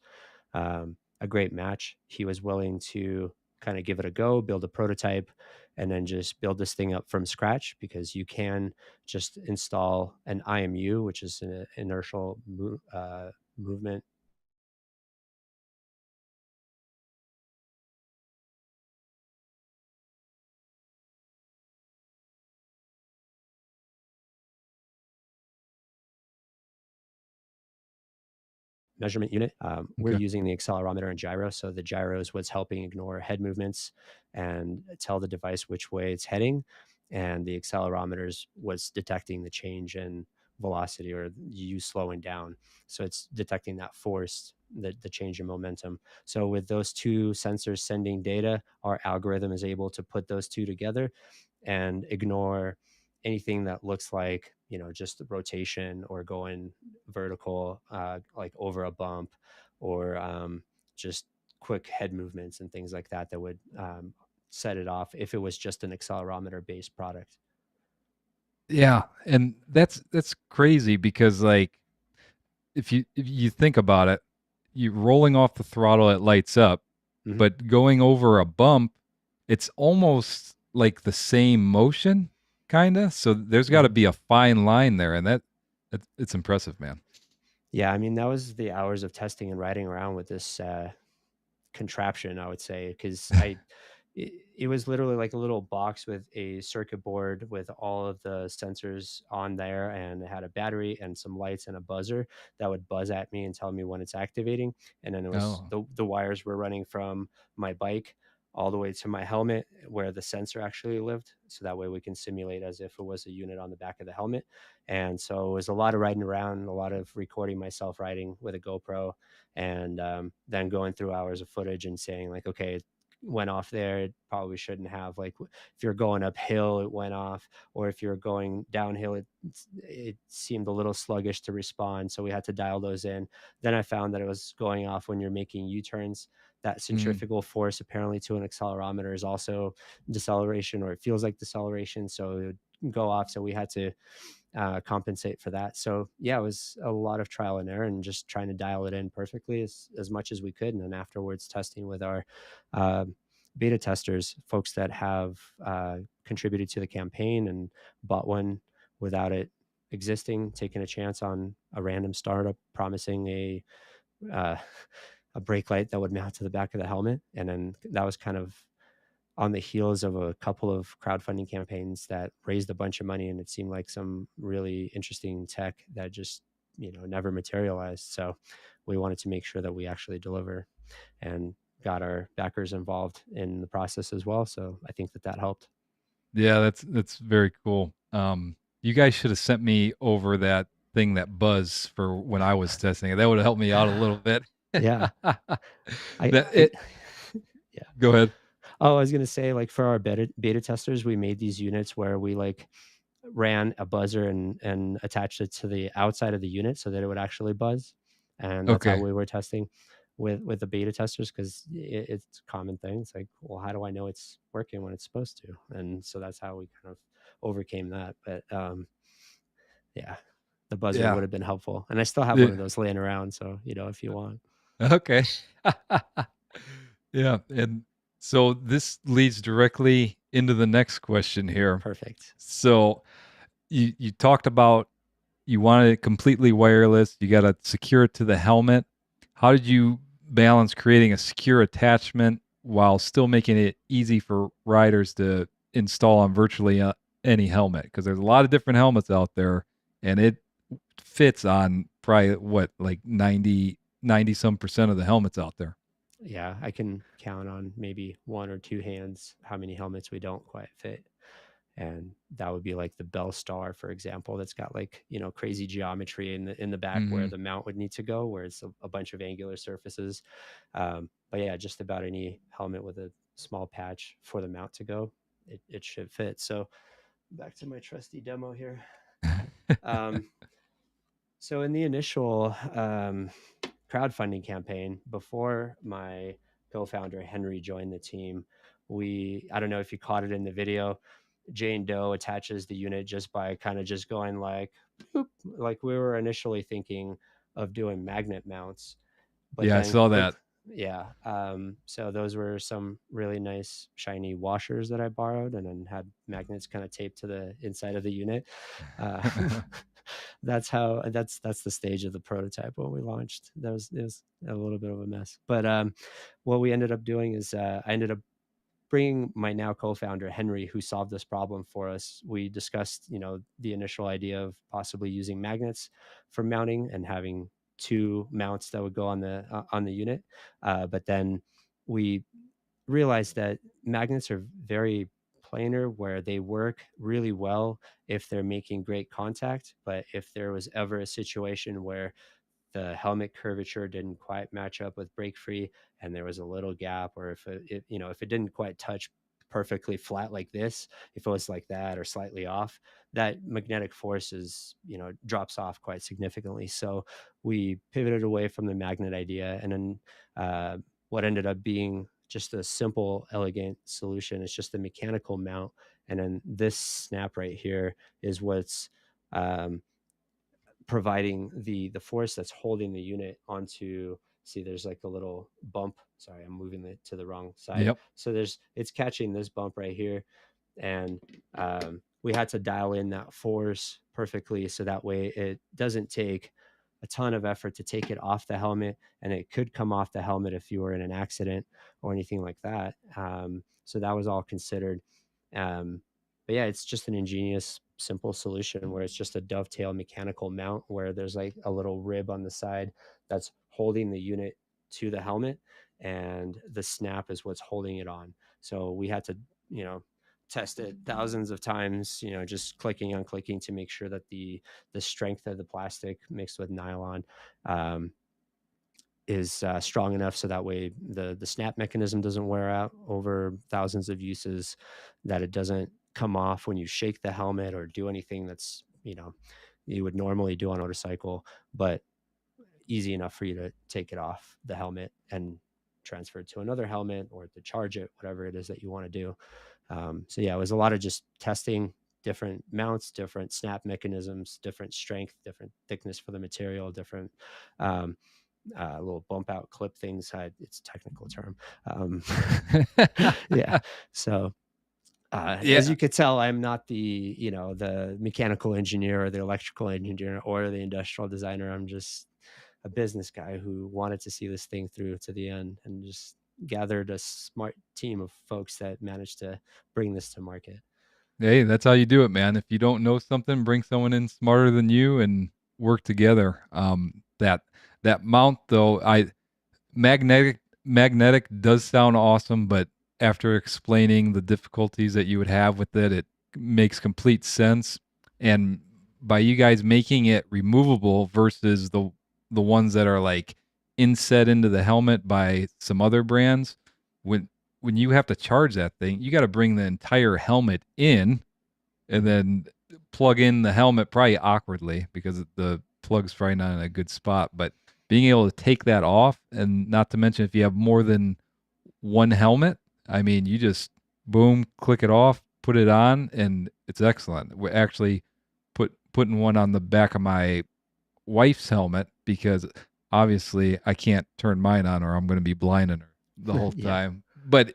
a great match. He was willing to kind of give it a go, build a prototype, and then just build this thing up from scratch, because you can just install an IMU, which is an inertial movement measurement unit. We're Okay. using the accelerometer and gyro. So the gyro is what's helping ignore head movements and tell the device which way it's heading. And the accelerometer is what's detecting the change in velocity or you slowing down. So it's detecting that force, the change in momentum. So with those two sensors sending data, our algorithm is able to put those two together and ignore anything that looks like, just the rotation or going vertical, like over a bump, or just quick head movements and things like that would set it off if it was just an accelerometer based product. Yeah, and that's crazy because like if you think about it, you rolling off the throttle, it lights up, Mhm. but going over a bump, it's almost like the same motion, kinda. So there's got to Mhm. be a fine line there, and it's impressive, man. Yeah, I mean, that was the hours of testing and riding around with this contraption, I would say, because it was literally like a little box with a circuit board with all of the sensors on there, and it had a battery and some lights and a buzzer that would buzz at me and tell me when it's activating. And then it was Oh, the wires were running from my bike all the way to my helmet where the sensor actually lived, so that way we can simulate as if it was a unit on the back of the helmet. And so it was a lot of riding around, a lot of recording myself riding with a GoPro, and then going through hours of footage and saying like, okay, it went off there, it probably shouldn't have. Like if you're going uphill, it went off, or if you're going downhill, it seemed a little sluggish to respond, so we had to dial those in. Then I found that it was going off when you're making U-turns. That mm, centrifugal force apparently to an accelerometer is also deceleration, or it feels like deceleration, so it would go off. So we had to compensate for that. So yeah, it was a lot of trial and error and just trying to dial it in perfectly as much as we could. And then afterwards, testing with our uh, beta testers, folks that have contributed to the campaign and bought one without it existing, taking a chance on a random startup promising uh, a brake light that would mount to the back of the helmet. And then that was kind of on the heels of a couple of crowdfunding campaigns that raised a bunch of money, and it seemed like some really interesting tech that just never materialized. So we wanted to make sure that we actually deliver, and got our backers involved in the process as well. So I think that helped. yeah, that's very cool. You guys should have sent me over that thing that buzz for when I was testing it. That would have helped me out a little bit. Yeah, I, That I it yeah. Go ahead. Oh, I was gonna say, like, for our beta testers, we made these units where we like ran a buzzer and attached it to the outside of the unit so that it would actually buzz, and that's how Okay. we were testing with the beta testers, because it's a common thing. It's like, well, how do I know it's working when it's supposed to? And so that's how we kind of overcame that. But yeah, the buzzer Yeah. would have been helpful, and I still have one Yeah. of those laying around, so if you want. Okay. Yeah, and so this leads directly into the next question here. Perfect. So you talked about you wanted it completely wireless. You got to secure it to the helmet. How did you balance creating a secure attachment while still making it easy for riders to install on virtually any helmet? Because there's a lot of different helmets out there, and it fits on probably what, like 90 some percent of the helmets out there. Yeah, I can count on maybe one or two hands how many helmets we don't quite fit. And that would be like the Bell Star, for example, that's got like, crazy geometry in the back where Hmm. the mount would need to go, where it's a bunch of angular surfaces. But yeah, just about any helmet with a small patch for the mount to go, it should fit. So back to my trusty demo here. Um, so in the initial crowdfunding campaign before my co-founder Henry joined the team. I don't know if you caught it in the video, Jane Doe attaches the unit just by kind of just going like, boop, like we were initially thinking of doing magnet mounts, but Yeah, I then saw that. yeah. So those were some really nice shiny washers that I borrowed and then had magnets kind of taped to the inside of the unit. That's the stage of the prototype when we launched. It was a little bit of a mess, but what we ended up doing is I ended up bringing my now co-founder Henry, who solved this problem for us. We discussed, the initial idea of possibly using magnets for mounting and having two mounts that would go on the unit. But then we realized that magnets are very planar, where they work really well if they're making great contact. But if there was ever a situation where the helmet curvature didn't quite match up with break free and there was a little gap, or if if it didn't quite touch perfectly flat like this, if it was like that or slightly off, that magnetic force drops off quite significantly. So we pivoted away from the magnet idea, and then what ended up being just a simple, elegant solution is just a mechanical mount. And then this snap right here is what's providing the force that's holding the unit onto. See, there's like a little bump. Sorry, I'm moving it to the wrong side. Yep. So it's catching this bump right here, and we had to dial in that force perfectly so that way it doesn't take a ton of effort to take it off the helmet, and it could come off the helmet if you were in an accident or anything like that. So that was all considered. But yeah, it's just an ingenious, simple solution where it's just a dovetail mechanical mount where there's like a little rib on the side that's holding the unit to the helmet, and the snap is what's holding it on. So we had to, test it thousands of times, just clicking on clicking to make sure that the strength of the plastic mixed with nylon is strong enough so that way the snap mechanism doesn't wear out over thousands of uses, that it doesn't come off when you shake the helmet or do anything that's you would normally do on a motorcycle, but easy enough for you to take it off the helmet and transfer it to another helmet or to charge it, whatever it is that you want to do. So yeah, it was a lot of just testing different mounts, different snap mechanisms, different strength, different thickness for the material, different little bump out clip things. It's a technical term. Yeah. So as you could tell, I'm not the the mechanical engineer or the electrical engineer or the industrial designer. I'm just a business guy who wanted to see this thing through to the end and just gathered a smart team of folks that managed to bring this to market. Hey, that's how you do it, man. If you don't know something, bring someone in smarter than you and work together. That mount though, magnetic does sound awesome, but after explaining the difficulties that you would have with it, it makes complete sense. And by you guys making it removable versus the ones that are like inset into the helmet by some other brands, when you have to charge that thing, you got to bring the entire helmet in and then plug in the helmet probably awkwardly because the plug's probably not in a good spot. But being able to take that off, and not to mention if you have more than one helmet, I mean, you just boom, click it off, put it on, and it's excellent. We're actually putting one on the back of my wife's helmet because obviously I can't turn mine on or I'm going to be blinding her the whole Yeah. time. But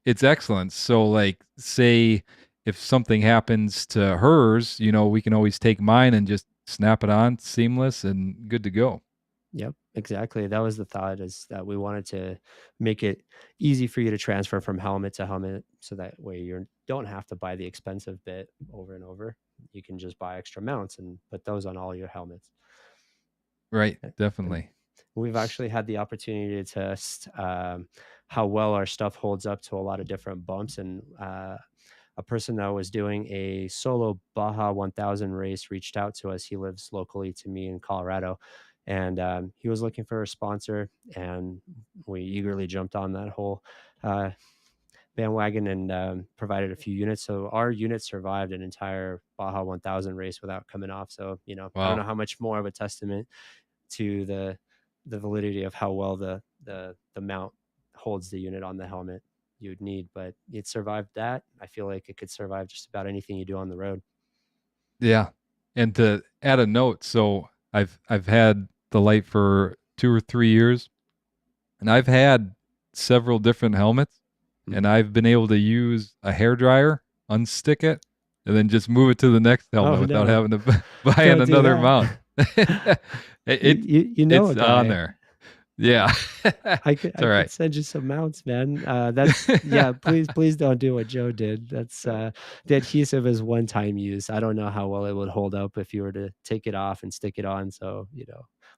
it's excellent. So like say if something happens to hers, we can always take mine and just snap it on, seamless and good to go. Yep, exactly. That was the thought, is that we wanted to make it easy for you to transfer from helmet to helmet so that way you don't have to buy the expensive bit over and over. You can just buy extra mounts and put those on all your helmets. Right, And definitely. we've actually had the opportunity to test how well our stuff holds up to a lot of different bumps. And a person that was doing a solo Baja 1000 race reached out to us. He lives locally to me in Colorado, and he was looking for a sponsor, and we eagerly jumped on that whole bandwagon and provided a few units. So our unit survived an entire Baja 1000 race without coming off. So, I don't know Wow. how much more of a testament to the the validity of how well the mount holds the unit on the helmet you'd need, but it survived that. I feel like it could survive just about anything you do on the road. Yeah. And to add a note, so I've had the light for 2 or 3 years, and I've had several different helmets, and I've been able to use a hair dryer, unstick it, and then just move it to the next helmet without having to buy Don't do another that. mount. You know it's a guy. on there. Yeah. I could It's all right. send you some mounts, man. That's yeah. Please don't do what Joe did. That's the adhesive is one time use. I don't know how well it would hold up if you were to take it off and stick it on. So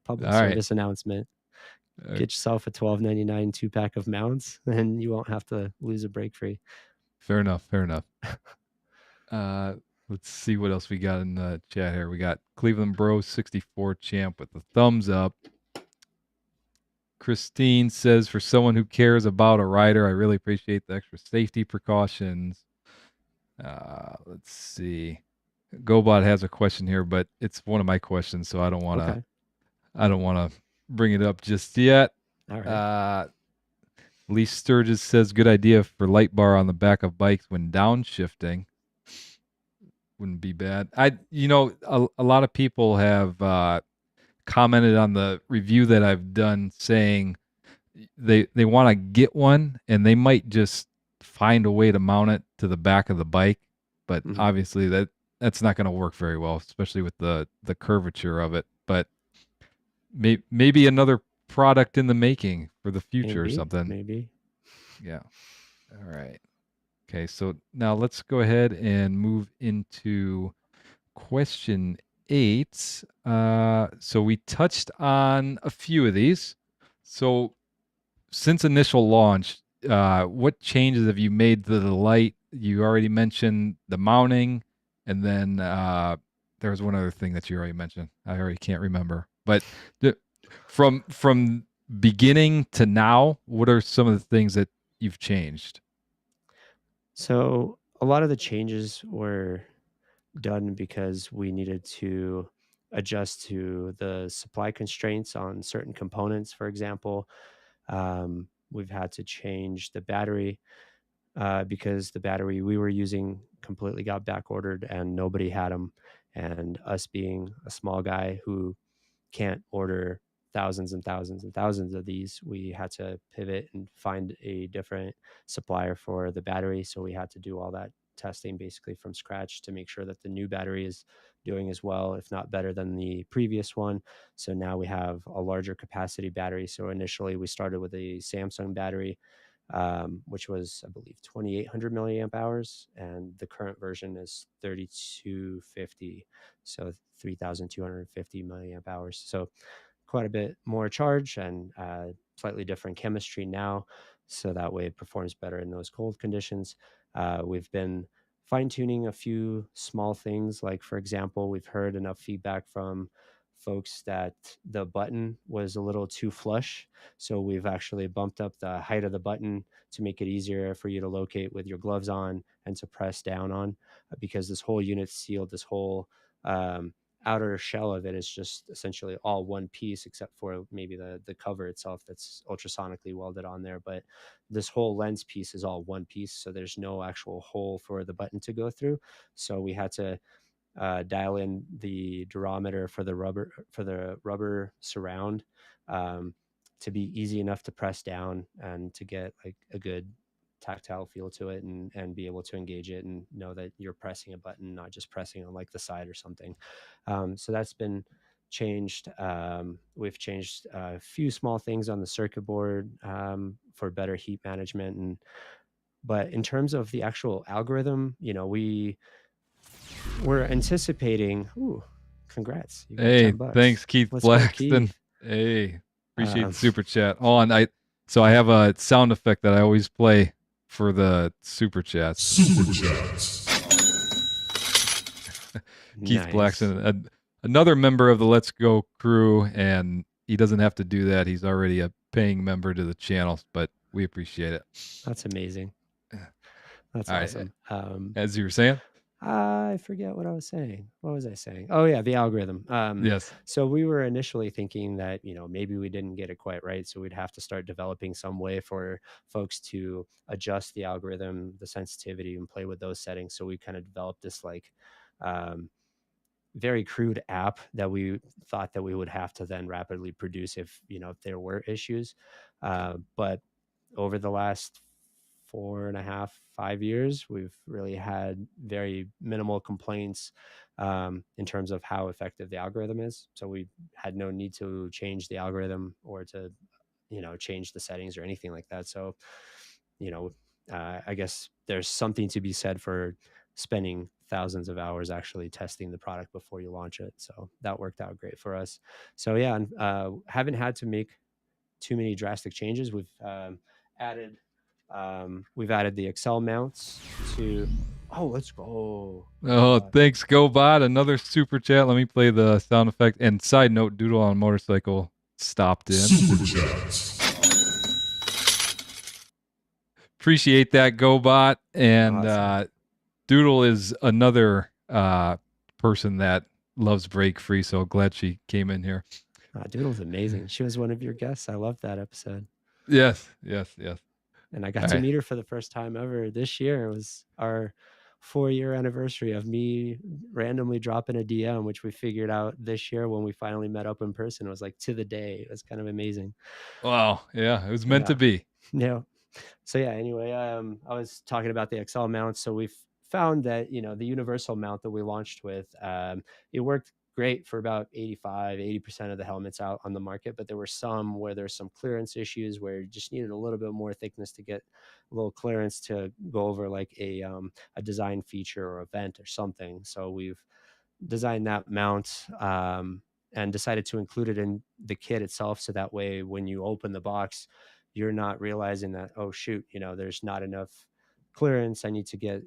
public All right. service announcement: get yourself a $12.99 2-pack of mounts, and you won't have to lose a brake free. Fair enough. Fair enough. Let's see what else we got in the chat here. We got Cleveland Bro 64 champ with the thumbs up. Christine says, for someone who cares about a rider, I really appreciate the extra safety precautions. Let's see. GoBot has a question here, but it's one of my questions, so I don't want to. I don't want to bring it up just yet. All right. Lee Sturgis says, good idea for light bar on the back of bikes when downshifting. Wouldn't be bad. A lot of people have commented on the review that I've done saying they want to get one, and they might just find a way to mount it to the back of the bike, but obviously that's not going to work very well, especially with the curvature of it. But maybe another product in the making for the future or something. Maybe. Yeah. All right. Okay, so now let's go ahead and move into question 8. So we touched on a few of these. So since initial launch, what changes have you made to the light? You already mentioned the mounting, and then there was one other thing that you already mentioned. I already can't remember. But from beginning to now, what are some of the things that you've changed? So a lot of the changes were done because we needed to adjust to the supply constraints on certain components. For example, we've had to change the battery because the battery we were using completely got back ordered and nobody had them. And us being a small guy who can't order thousands and thousands and thousands of these, we had to pivot and find a different supplier for the battery. So we had to do all that testing basically from scratch to make sure that the new battery is doing as well, if not better than the previous one. So now we have a larger capacity battery. So initially we started with a Samsung battery, which was, I believe, 2,800 milliamp hours, and the current version is 3,250, so 3,250 milliamp hours. So quite a bit more charge and slightly different chemistry now, so that way it performs better in those cold conditions. We've been fine-tuning a few small things, like, for example, we've heard enough feedback from folks that the button was a little too flush, so we've actually bumped up the height of the button to make it easier for you to locate with your gloves on and to press down on, because this whole unit's sealed. This whole outer shell of it is just essentially all one piece, except for maybe the cover itself that's ultrasonically welded on there. But this whole lens piece is all one piece, so there's no actual hole for the button to go through. So we had to dial in the durometer for the rubber surround to be easy enough to press down and to get like a good tactile feel to it, and be able to engage it and know that you're pressing a button, not just pressing on like the side or something. So that's been changed. We've changed a few small things on the circuit board for better heat management. But in terms of the actual algorithm, we're anticipating. Ooh, congrats! You got Hey, $10. thanks, Keith Let's go, Blackston. Keith. Hey, appreciate the super chat. So I have a sound effect that I always play for the super chats. Super chats. Keith Nice. Blackston, another member of the Let's Go crew, and he doesn't have to do that. He's already a paying member to the channel, but we appreciate it. That's amazing. That's All awesome. As you were saying? I forget what I was saying. What was I saying? Oh yeah, the algorithm. Yes. So we were initially thinking that, maybe we didn't get it quite right, so we'd have to start developing some way for folks to adjust the algorithm, the sensitivity, and play with those settings. So we kind of developed this like um, very crude app that we thought that we would have to then rapidly produce if there were issues. But over the last 4.5, 5 years, we've really had very minimal complaints in terms of how effective the algorithm is. So we had no need to change the algorithm or to change the settings or anything like that. So you know I guess there's something to be said for spending thousands of hours actually testing the product before you launch it. So that worked out great for us. So yeah, and haven't had to make too many drastic changes. Added we've added the Excel mounts to. Oh, let's go. Oh, thanks, GoBot. Another super chat. Let me play the sound effect. And side note, Doodle on a motorcycle stopped in. Super chats. Appreciate that, GoBot. And Awesome. Doodle is another person that loves Break Free. So glad she came in here. Doodle's amazing. She was one of your guests. I loved that episode. Yes. And I got All to right. meet her for the first time ever this year. It was our 4-year anniversary of me randomly dropping a DM, which we figured out this year when we finally met up in person. It was like to the day. It was kind of amazing. Wow. Yeah, it was meant to be. Yeah. So yeah, anyway, I was talking about the XL mount. So we've found that, the universal mount that we launched with, it worked great for about 80% of the helmets out on the market, but there were some where there's some clearance issues where you just needed a little bit more thickness to get a little clearance to go over like a design feature or event or something. So we've designed that mount and decided to include it in the kit itself. So that way, when you open the box, you're not realizing that, oh, shoot, there's not enough clearance. I need to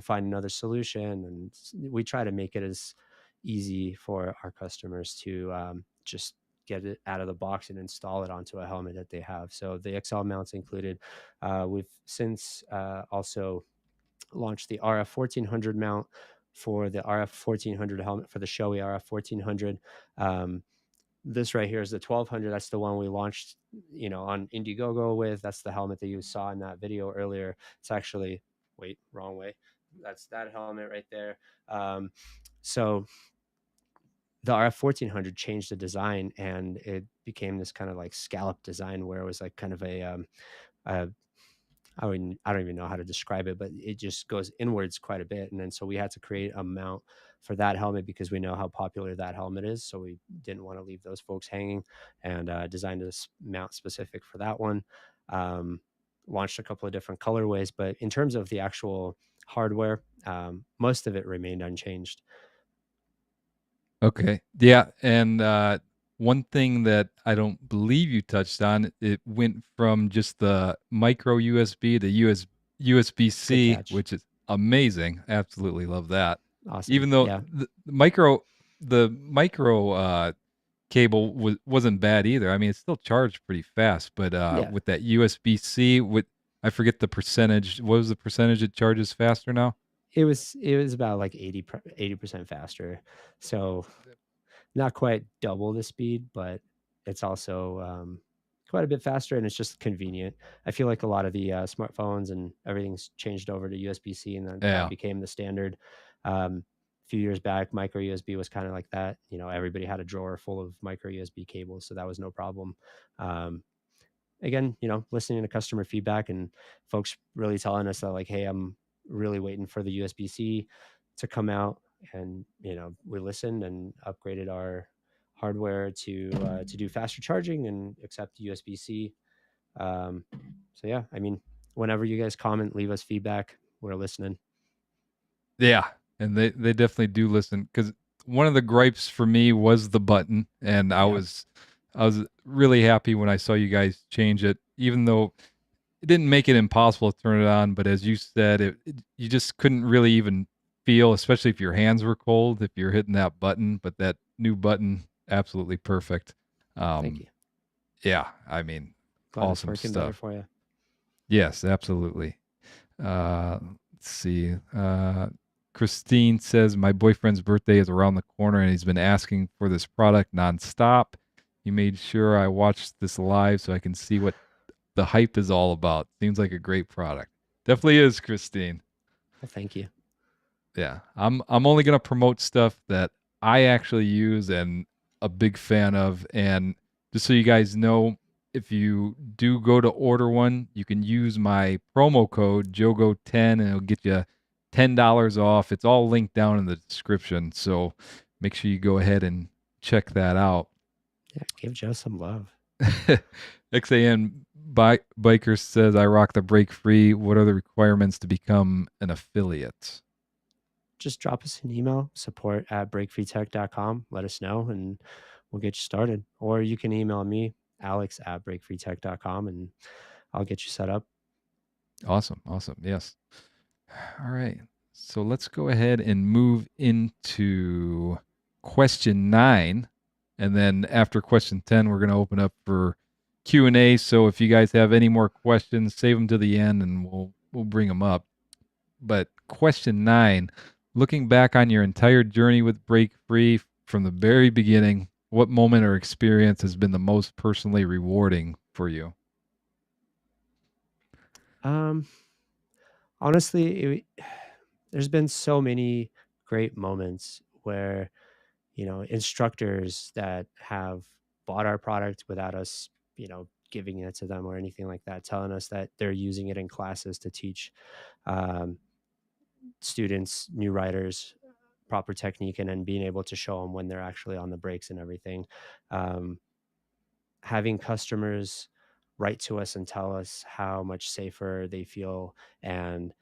find another solution. And we try to make it as easy for our customers to just get it out of the box and install it onto a helmet that they have. So the XL mounts included. We've since also launched the RF 1400 mount for the RF 1400 helmet for the Shoei RF 1400. This right here is the 1200. That's the one we launched, on Indiegogo with. That's the helmet that you saw in that video earlier. It's actually, wait, wrong way. That's that helmet right there. So the RF 1400 changed the design and it became this kind of like scallop design where it was like kind of a I don't even know how to describe it, but it just goes inwards quite a bit. And then so we had to create a mount for that helmet because we know how popular that helmet is. So we didn't want to leave those folks hanging and designed this mount specific for that one. Launched a couple of different colorways, but in terms of the actual hardware, most of it remained unchanged. Okay. Yeah. And one thing that I don't believe you touched on, it went from just the micro USB to USB-C, which is amazing. Absolutely love that. Awesome. Even though Yeah. the micro cable wasn't bad either. I mean, it still charged pretty fast, but with that USB-C, I forget the percentage. What was the percentage it charges faster now? It was about like 80% faster. So not quite double the speed, but it's also quite a bit faster and it's just convenient. I feel like a lot of the smartphones and everything's changed over to USB-C and then that became the standard. A few years back, micro USB was kind of like that. Everybody had a drawer full of micro USB cables, so that was no problem. Again, listening to customer feedback and folks really telling us that like, hey, I'm really waiting for the USB-C to come out. And, we listened and upgraded our hardware to do faster charging and accept USB-C. So yeah, I mean, whenever you guys comment, leave us feedback. We're listening. Yeah. And they definitely do listen because one of the gripes for me was the button. And I was really happy when I saw you guys change it, even though it didn't make it impossible to turn it on. But as you said, you just couldn't really even feel, especially if your hands were cold, if you're hitting that button. But that new button, absolutely perfect. Thank you. Yeah, I mean, Glad awesome it's working stuff. better for you. Yes, absolutely. Let's see. Christine says, my boyfriend's birthday is around the corner and he's been asking for this product nonstop. He made sure I watched this live so I can see what the hype is all about. Seems like a great product. Definitely is, Christine. Well, thank you. Yeah. I'm only going to promote stuff that I actually use and a big fan of. And just so you guys know, if you do go to order one, you can use my promo code JOGO10 and it'll get you $10 off. It's all linked down in the description. So make sure you go ahead and check that out. Yeah, give Joe some love. XAN Biker says, I rock the break free. What are the requirements to become an affiliate? Just drop us an email, support@breakfreetech.com. Let us know and we'll get you started. Or you can email me, alex@breakfreetech.com, and I'll get you set up. Awesome. Yes. All right. So let's go ahead and move into question 9. And then after question 10, we're going to open up for Q&A. So if you guys have any more questions, save them to the end and we'll bring them up. But question 9, looking back on your entire journey with Break Free from the very beginning, what moment or experience has been the most personally rewarding for you? Honestly, there's been so many great moments where, instructors that have bought our product without us, giving it to them or anything like that, telling us that they're using it in classes to teach students, new riders, proper technique, and then being able to show them when they're actually on the brakes and everything. Having customers write to us and tell us how much safer they feel and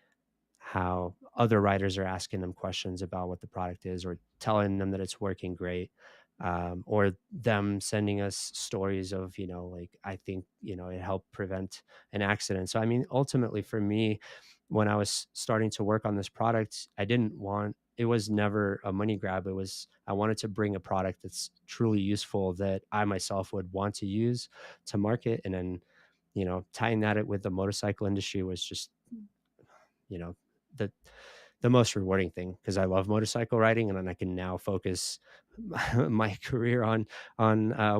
how other writers are asking them questions about what the product is or telling them that it's working great, or them sending us stories of, like, I think, it helped prevent an accident. So I mean, ultimately for me, when I was starting to work on this product, it was never a money grab. I wanted to bring a product that's truly useful that I myself would want to use to market. And then, tying that with the motorcycle industry was just, the the most rewarding thing, because I love motorcycle riding, and then I can now focus my career on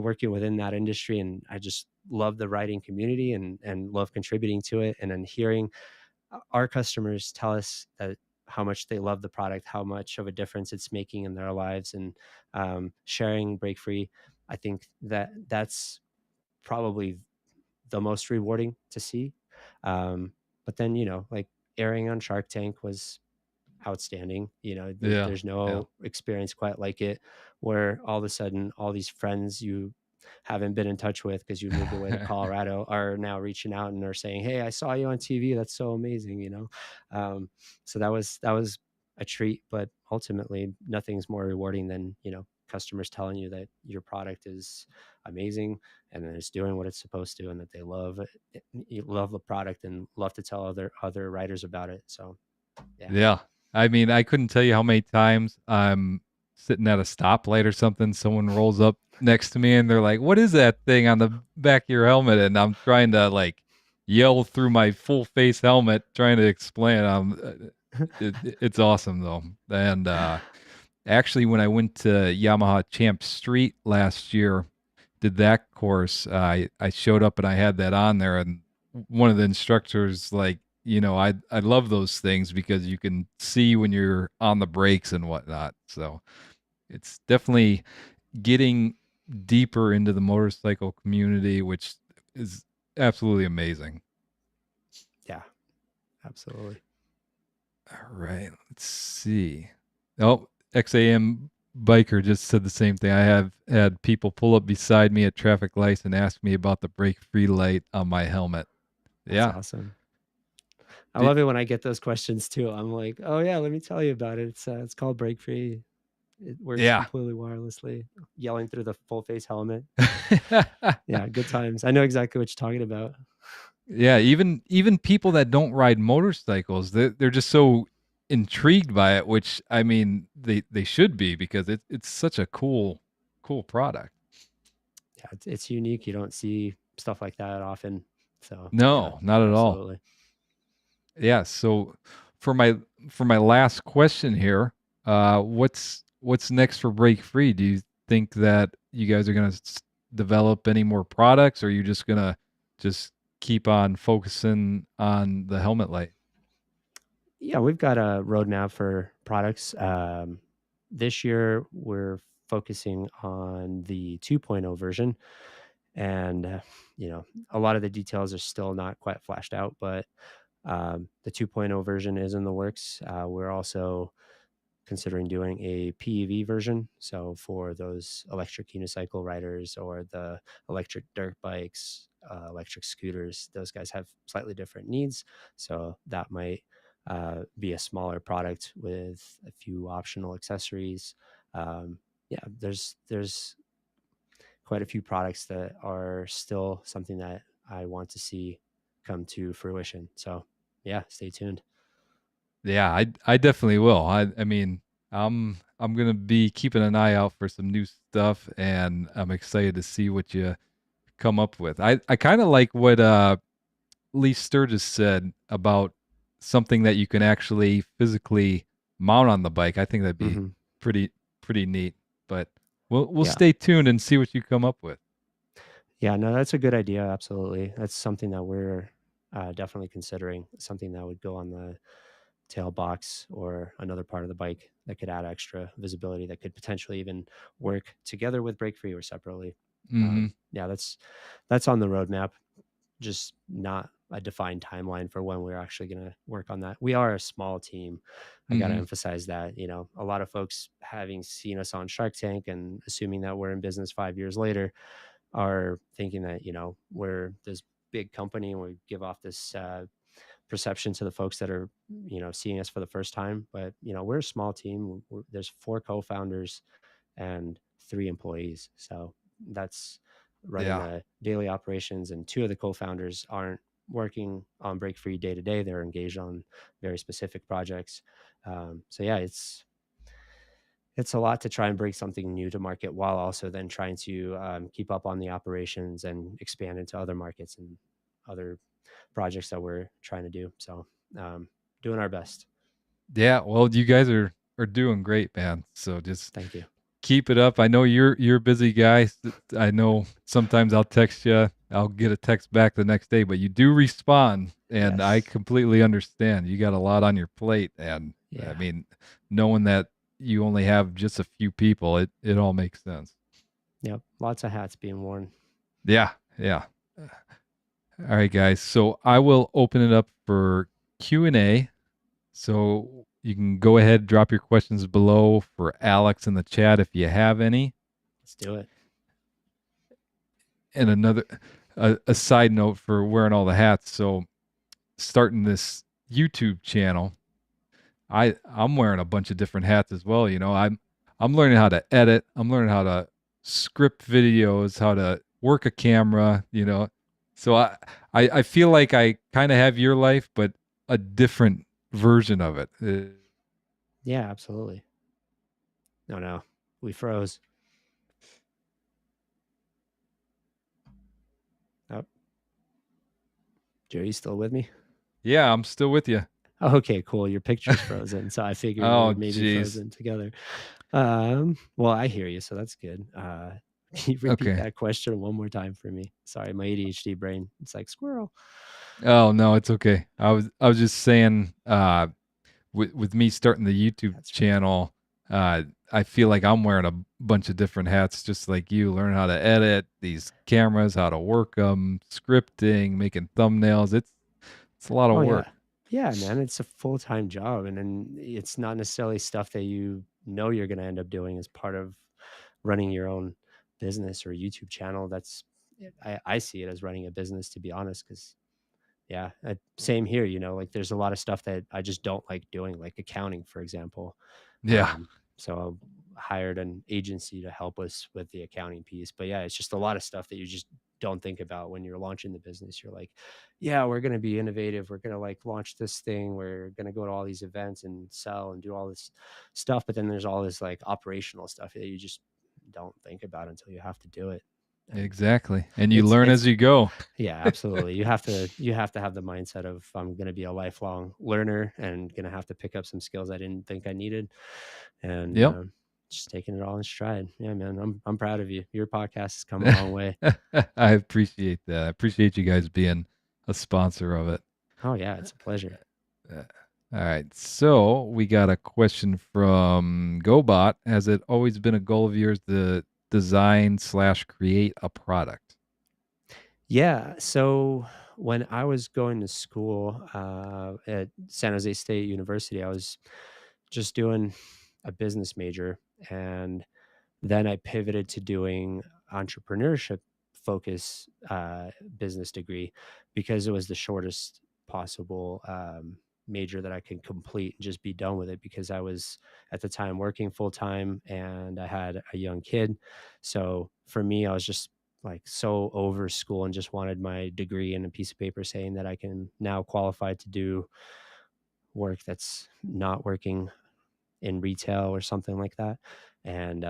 working within that industry. And I just love the riding community and love contributing to it. And then hearing our customers tell us that how much they love the product, how much of a difference it's making in their lives, and sharing Break Free, I think that's probably the most rewarding to see. But then, like airing on Shark Tank was outstanding. Yeah. There's no experience quite like it, where all of a sudden all these friends you haven't been in touch with because you moved away to Colorado are now reaching out and are saying, hey, I saw you on TV, that's so amazing. So that was a treat. But ultimately, nothing's more rewarding than, customers telling you that your product is amazing and that it's doing what it's supposed to, and that they love it, you love the product and love to tell other writers about it. So Yeah. I mean, I couldn't tell you how many times I'm sitting at a stoplight or something. Someone rolls up next to me and they're like, what is that thing on the back of your helmet? And I'm trying to like yell through my full face helmet, trying to explain. It's awesome though. And actually, when I went to Yamaha Champ Street last year, did that course, I showed up and I had that on there, and one of the instructors like, I love those things because you can see when you're on the brakes and whatnot. So it's definitely getting deeper into the motorcycle community, which is absolutely amazing. yeah, absolutely. All right, let's see. Oh, XAM Biker just said the same thing. I have had people pull up beside me at traffic lights and ask me about the brake free light on my helmet. That's Yeah. awesome. I love it when I get those questions too. I'm like, oh yeah, let me tell you about it. It's called Break Free. It works Yeah. completely wirelessly, yelling through the full face helmet. Yeah, good times. I know exactly what you're talking about. Yeah, even people that don't ride motorcycles, they're just so intrigued by it, which I mean they should be, because it's such a cool product. Yeah, it's unique. You don't see stuff like that often. So No, not at all. absolutely. Yeah, so for my last question here, what's next for Break Free? Do you think that you guys are gonna develop any more products, or are you just gonna just keep on focusing on the helmet light? Yeah, we've got a roadmap for products. This year, we're focusing on the 2.0 version, and a lot of the details are still not quite flashed out, but the 2.0 version is in the works. We're also considering doing a PEV version. So for those electric unicycle riders or the electric dirt bikes, electric scooters, those guys have slightly different needs. So that might be a smaller product with a few optional accessories. Yeah, there's quite a few products that are still something that I want to see come to fruition. So yeah, stay tuned. Yeah, I definitely will. I mean, I'm gonna be keeping an eye out for some new stuff, and I'm excited to see what you come up with. I kind of like what Lee Sturgis said about something that you can actually physically mount on the bike. I think that'd be Hmm. pretty pretty neat. But we'll Yeah. stay tuned and see what you come up with. Yeah, no, that's a good idea. Absolutely. That's something that we're definitely considering, something that would go on the tail box or another part of the bike that could add extra visibility that could potentially even work together with brake free or separately. Hmm. Yeah, that's on the roadmap, just not a defined timeline for when we're actually going to work on that. We are a small team. I got to Hmm. emphasize that, a lot of folks having seen us on Shark Tank and assuming that we're in business 5 years later are thinking that we're this big company and we give off this perception to the folks that are seeing us for the first time. But we're a small team. There's 4 co-founders and 3 employees, so that's running Yeah. the daily operations. And 2 of the co-founders aren't working on break free day to day. They're engaged on very specific projects. So yeah, it's a lot to try and bring something new to market while also then trying to keep up on the operations and expand into other markets and other projects that we're trying to do. So doing our best. Yeah. Well, you guys are doing great, man. So just Thank you. keep it up. I know you're a busy guy. I know sometimes I'll text you. I'll get a text back the next day, but you do respond, and I Yes. completely understand. You got a lot on your plate, and I Yeah. mean, knowing that you only have just a few people, it all makes sense. Yep. Lots of hats being worn. Yeah, yeah. All right, guys. So I will open it up for Q&A. So you can go ahead, drop your questions below for Alex in the chat if you have any. Let's do it. And another a side note for wearing all the hats. So starting this YouTube channel, I'm wearing a bunch of different hats as well. I'm learning how to edit. I'm learning how to script videos, how to work a camera. So I feel like I kind of have your life, but a different version of it. Yeah, absolutely. No, we froze. Oh, Joe, you still with me? Yeah, I'm still with you. Oh, okay, cool. Your picture's frozen, so I figured we Oh, were maybe jeez. frozen together. Well, I hear you, so that's good. Can you repeat Okay. that question one more time for me? Sorry, my ADHD brain. It's like squirrel. Oh no, it's okay. I was just saying, with me starting the YouTube That's right. channel, I feel like I'm wearing a bunch of different hats, just like you. Learn how to edit these cameras, how to work them, scripting, making thumbnails. It's a lot of Oh work. yeah. Yeah, man, it's a full-time job, and then it's not necessarily stuff that you know you're gonna end up doing as part of running your own business or YouTube channel. That's I see it as running a business, to be honest, because yeah, same here. Like there's a lot of stuff that I just don't like doing, like accounting, for example. Yeah, So I hired an agency to help us with the accounting piece. But yeah, it's just a lot of stuff that you just don't think about when you're launching the business. You're like, yeah, we're going to be innovative. We're going to like launch this thing. We're going to go to all these events and sell and do all this stuff. But then there's all this like operational stuff that you just don't think about until you have to do it. Exactly. And you It's learn it's as you go. yeah, absolutely. You have to have the mindset of I'm going to be a lifelong learner and going to have to pick up some skills I didn't think I needed, and Yep. just taking it all in stride. Yeah, man, I'm proud of you. Your podcast has come a long way. I appreciate that. I appreciate you guys being a sponsor of it. Oh yeah, it's a pleasure. Uh, All right. So we got a question from GoBot. Has it always been a goal of yours to design/create a product? Yeah. So when I was going to school at San Jose State University, I was just doing a business major, and then I pivoted to doing entrepreneurship focus business degree because it was the shortest possible major that I could complete and just be done with it, because I was at the time working full time and I had a young kid. So for me, I was just like so over school and just wanted my degree and a piece of paper saying that I can now qualify to do work that's not working in retail or something like that. And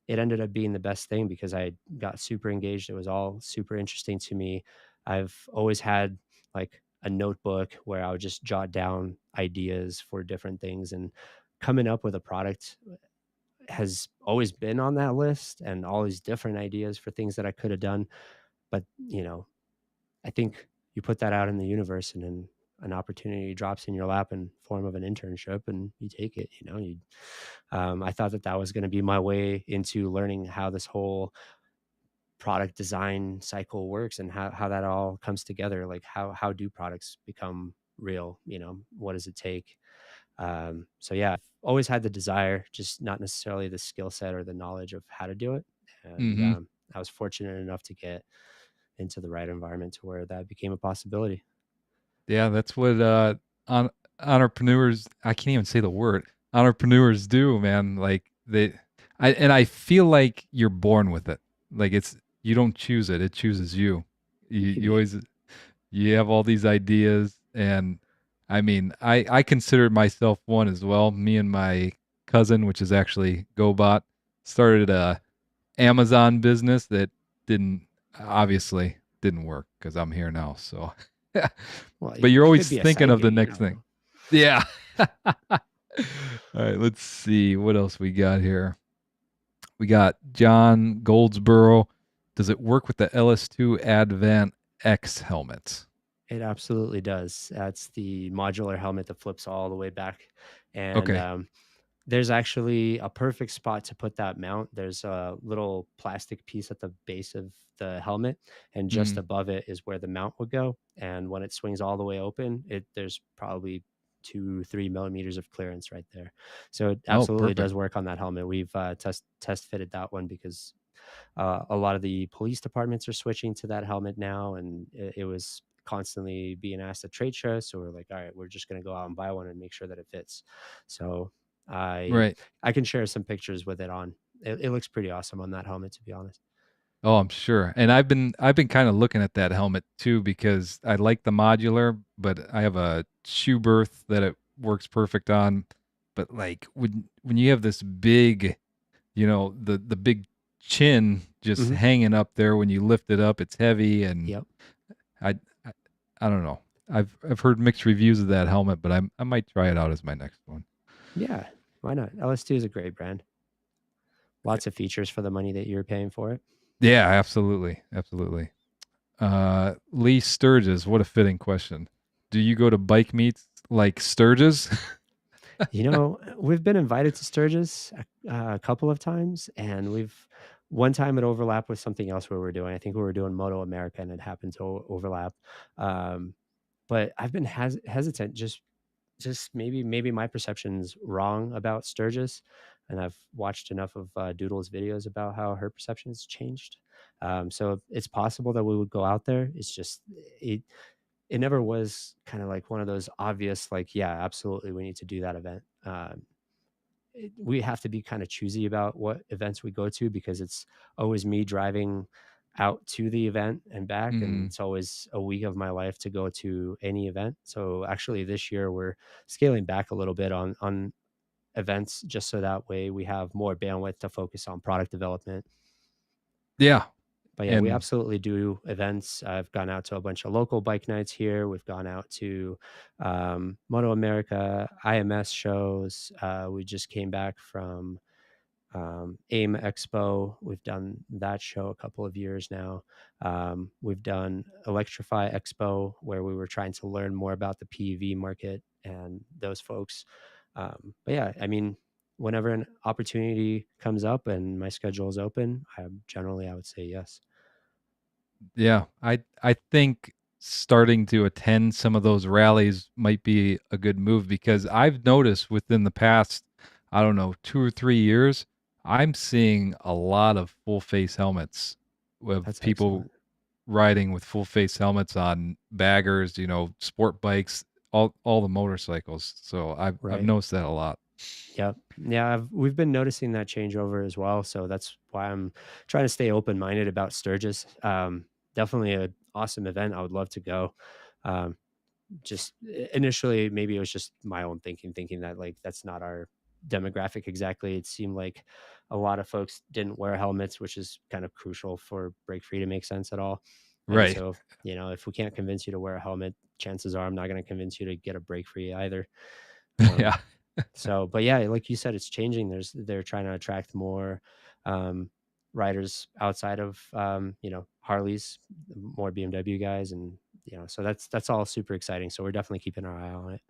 it ended up being the best thing because I got super engaged. It was all super interesting to me. I've always had like a notebook where I would just jot down ideas for different things, and coming up with a product has always been on that list, and all these different ideas for things that I could have done. But, I think you put that out in the universe, and then an opportunity drops in your lap in form of an internship, and you take it. I thought that that was going to be my way into learning how this whole product design cycle works and how that all comes together. Like how do products become real? What does it take? So yeah, I've always had the desire, just not necessarily the skill set or the knowledge of how to do it. And Mm-hmm. I was fortunate enough to get into the right environment to where that became a possibility. Yeah, that's what on entrepreneurs. I can't even say the word. Entrepreneurs do, man. Like I feel like you're born with it. Like you don't choose it; it chooses you. You Maybe. always you have all these ideas, and I mean, I consider myself one as well. Me and my cousin, which is actually GoBot, started a Amazon business that didn't obviously didn't work because I'm here now. So, Well, but it you're could always be a thinking side of the gig, next thing. Yeah. All right, let's see what else we got here. We got John Goldsboro. Does it work with the LS2 Advent X helmets? It absolutely does. That's the modular helmet that flips all the way back. And Okay. there's actually a perfect spot to put that mount. There's a little plastic piece at the base of the helmet, and just Mm. above it is where the mount would go. And when it swings all the way open, there's probably 2-3 millimeters of clearance right there. So it Oh, absolutely perfect. does work on that helmet. We've test fitted that one because a lot of the police departments are switching to that helmet now, and it was constantly being asked at trade shows. So we're like, all right, we're just going to go out and buy one and make sure that it fits. So I Right. I can share some pictures with it on. It looks pretty awesome on that helmet, to be honest. Oh, I'm sure. And I've been kind of looking at that helmet too because I like the modular, but I have a shoe berth that it works perfect on. But like when you have this big, the big chin just Hmm. hanging up there when you lift it up, it's heavy and Yep. I I, I don't know. I've heard mixed reviews of that helmet, but I might try it out as my next one. Yeah. Why not? LS2 is a great brand. Lots of features for the money that you're paying for it. Yeah, absolutely. Absolutely. Lee Sturgis, what a fitting question. Do you go to bike meets like Sturgis? We've been invited to Sturgis a couple of times, and one time it overlapped with something else we were doing. I think we were doing Moto America, and it happened to overlap. Um, but I've been hesitant, just maybe my perception's wrong about Sturgis, and I've watched enough of Doodle's videos about how her perception's changed. So it's possible that we would go out there. It's just it it never was kind of like one of those obvious, like, yeah, absolutely, we need to do that event. We have to be kind of choosy about what events we go to, because it's always me driving out to the event and back, and Mm, it's always a week of my life to go to any event. So actually this year we're scaling back a little bit on events, just so that way we have more bandwidth to focus on product development. yeah. But yeah, we And absolutely do events. I've gone out to a bunch of local bike nights here. We've gone out to Moto America, IMS shows. We just came back from AIM Expo. We've done that show a couple of years now. We've done Electrify Expo, where we were trying to learn more about the PEV market and those folks. But yeah, I mean, whenever an opportunity comes up and my schedule is open, I would say yes. yeah, I think starting to attend some of those rallies might be a good move because I've noticed within the past, I don't know, 2 or 3 years, I'm seeing a lot of full face helmets with That's people excellent. riding with full face helmets on baggers, sport bikes, all the motorcycles. So I've Right. noticed that a lot. Yep. Yeah, we've been noticing that changeover as well. So that's why I'm trying to stay open minded about Sturgis. Definitely an awesome event. I would love to go. Um, just initially, maybe it was just my own thinking that like that's not our demographic exactly. It seemed like a lot of folks didn't wear helmets, which is kind of crucial for break free to make sense at all. And Right. so, if we can't convince you to wear a helmet, chances are I'm not going to convince you to get a break free either. Um, Yeah. so, but yeah, like you said, it's changing. They're trying to attract more um, riders outside of Harleys, more BMW guys, and so that's all super exciting. So we're definitely keeping our eye on it.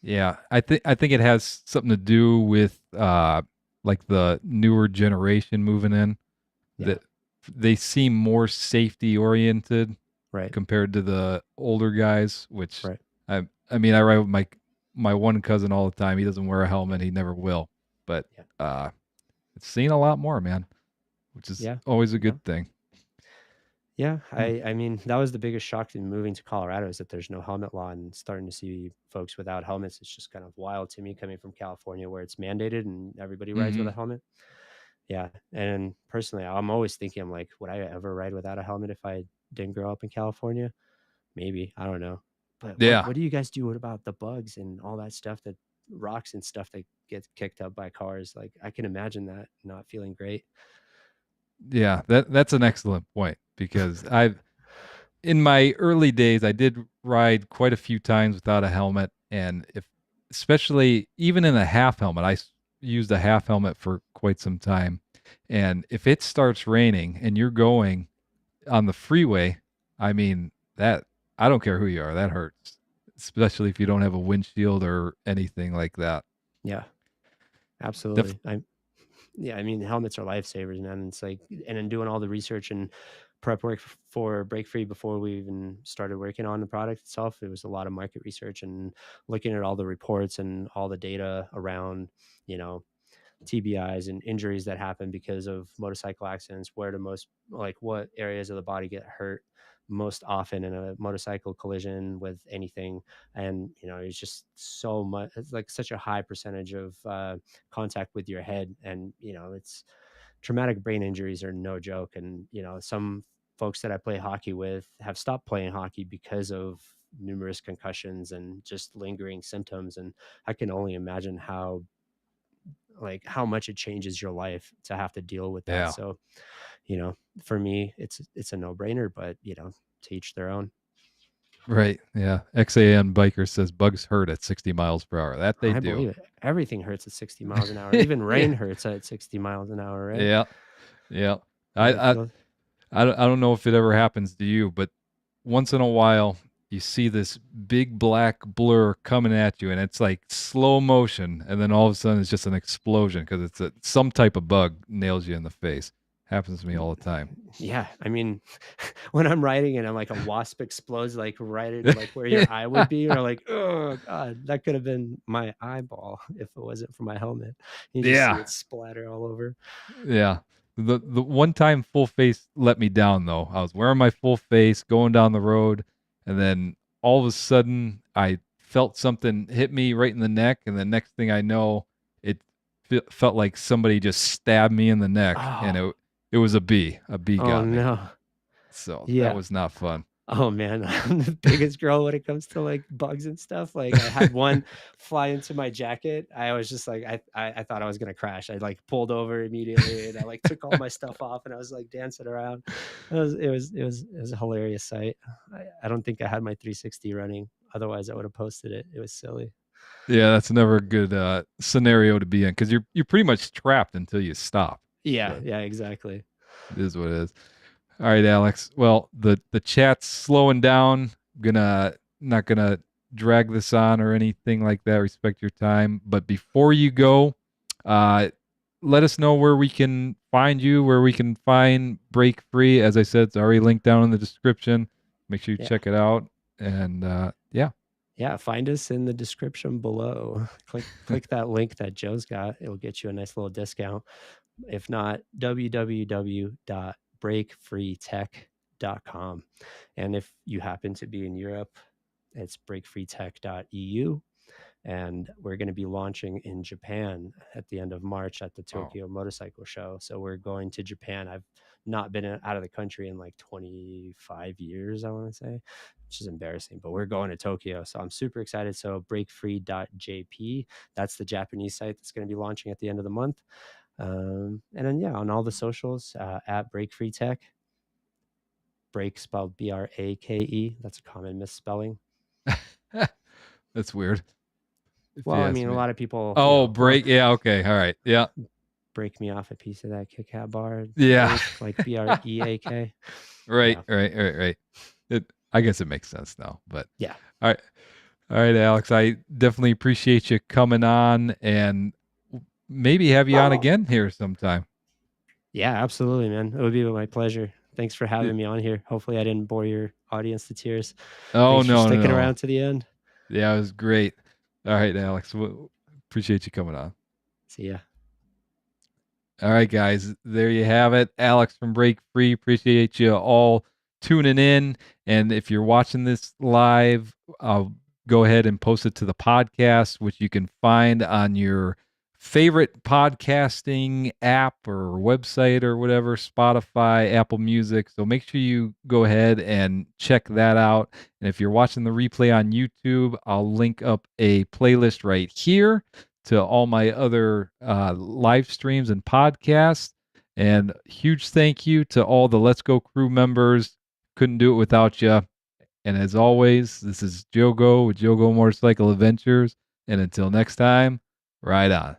Yeah, I think it has something to do with like the newer generation moving in Yeah, that they seem more safety oriented right, compared to the older guys, which right. I mean I ride with my one cousin all the time. He doesn't wear a helmet, he never will. But Yeah, uh it's seen a lot more, man, which is yeah, always a no, good thing. yeah. Hmm. I mean that was the biggest shock in moving to Colorado is that there's no helmet law, and starting to see folks without helmets. It's just kind of wild to me coming from California where it's mandated and everybody rides with a Mhm. helmet. Yeah, and personally, I'm always thinking, I'm like, would I ever ride without a helmet if I didn't grow up in California? Maybe, I don't know. But what Yeah. what do you guys do about the bugs and all that stuff, that rocks and stuff that gets kicked up by cars? Like, I can imagine that not feeling great. Yeah, that's an excellent point because I've in my early days, I did ride quite a few times without a helmet, and if especially even in a half helmet, used a half helmet for quite some time. And if it starts raining and you're going on the freeway, I mean that I don't care who you are, that hurts, especially if you don't have a windshield or anything like that. Yeah, Def- absolutely. Yeah, I mean, helmets are lifesavers, man. It's like, and then doing all the research and prep work for Break Free before we even started working on the product itself, it was a lot of market research and looking at all the reports and all the data around, you know, TBIs and injuries that happen because of motorcycle accidents, where the most, like, what areas of the body get hurt most often in a motorcycle collision with anything. And it's just so much, it's like such a high percentage of contact with your head. And it's traumatic brain injuries are no joke. And some folks that I play hockey with have stopped playing hockey because of numerous concussions and just lingering symptoms. And I can only imagine how much it changes your life to have to deal with that. yeah, So, you know, for me, it's a no-brainer, but to each their own. right. Yeah. XAN biker says bugs hurt at 60 miles per hour. That they I do. believe it. Everything hurts at 60 miles an hour. Even Yeah. rain hurts at 60 miles an hour, right? Yeah. Yeah. I, It I feels I don't know if it ever happens to you, but once in a while you see this big black blur coming at you and it's like slow motion and then all of a sudden it's just an explosion because some type of bug nails you in the face. Happens to me all the time. yeah. I mean, when I'm riding and I'm like a wasp explodes like right in like where your eye would be, or like, oh God, that could have been my eyeball if it wasn't for my helmet. You just see Yeah. it splatter all over. Yeah. The one time full face let me down though. I was wearing my full face going down the road and then all of a sudden I felt something hit me right in the neck and the next thing I know it felt like somebody just stabbed me in the neck and Oh, it was a bee. A bee oh got me. no. So that Yeah. was not fun. Oh man, I'm the biggest girl when it comes to like bugs and stuff. Like I had one fly into my jacket. I was just like, I thought I was gonna crash. I like pulled over immediately and I like took all my stuff off and I was like dancing around. It was a hilarious sight. I don't think I had my 360 running. Otherwise, I would have posted it. It was silly. Yeah, that's never a good scenario to be in because you're pretty much trapped until you stop. Yeah, So yeah, exactly. it is what it is. All right, Alex. Well, the chat's slowing down. Not gonna drag this on or anything like that. Respect your time. But before you go, uh, let us know where we can find you, where we can find Break Free. As I said, it's already linked down in the description. Make sure you Yeah. check it out. And yeah. Yeah, find us in the description below. Click that link that Joe's got. It'll get you a nice little discount. If not, www.breakfreetech.com. And if you happen to be in Europe, it's breakfreetech.eu. And we're going to be launching in Japan at the end of March at the Tokyo Motorcycle Show. So we're going to Japan. I've not been out of the country in like 25 years, I want to say, which is embarrassing, but we're going to Tokyo. So I'm super excited. So breakfree.jp, that's the Japanese site that's going to be launching at the end of the month. And then, yeah, on all the socials at Break Free Tech. Break spelled Brake. That's a common misspelling. That's weird. Well, I mean, a lot of people. Oh, break. Yeah. Okay. All right. Yeah. Break me off a piece of that Kit Kat bar. Yeah. Break, like BREAK. Right. Yeah. Right. I guess it makes sense now. But yeah. All right. All right, Alex. I definitely appreciate you coming on and maybe have you on again here sometime. Yeah, absolutely, man. It would be my pleasure. Thanks for having me on here. Hopefully I didn't bore your audience to tears. Oh, Thanks no, for sticking no. around to the end. Yeah, it was great. All right, Alex. Appreciate you coming on. See ya. All right, guys. There you have it. Alex from Break Free. Appreciate you all tuning in. And if you're watching this live, I'll go ahead and post it to the podcast, which you can find on your favorite podcasting app or website or whatever, Spotify, Apple Music. So make sure you go ahead and check that out. And if you're watching the replay on YouTube, I'll link up a playlist right here to all my other live streams and podcasts. And huge thank you to all the Let's Go crew members. Couldn't do it without you. And as always, this is Jogo with Jogo Motorcycle Adventures. And until next time, ride on.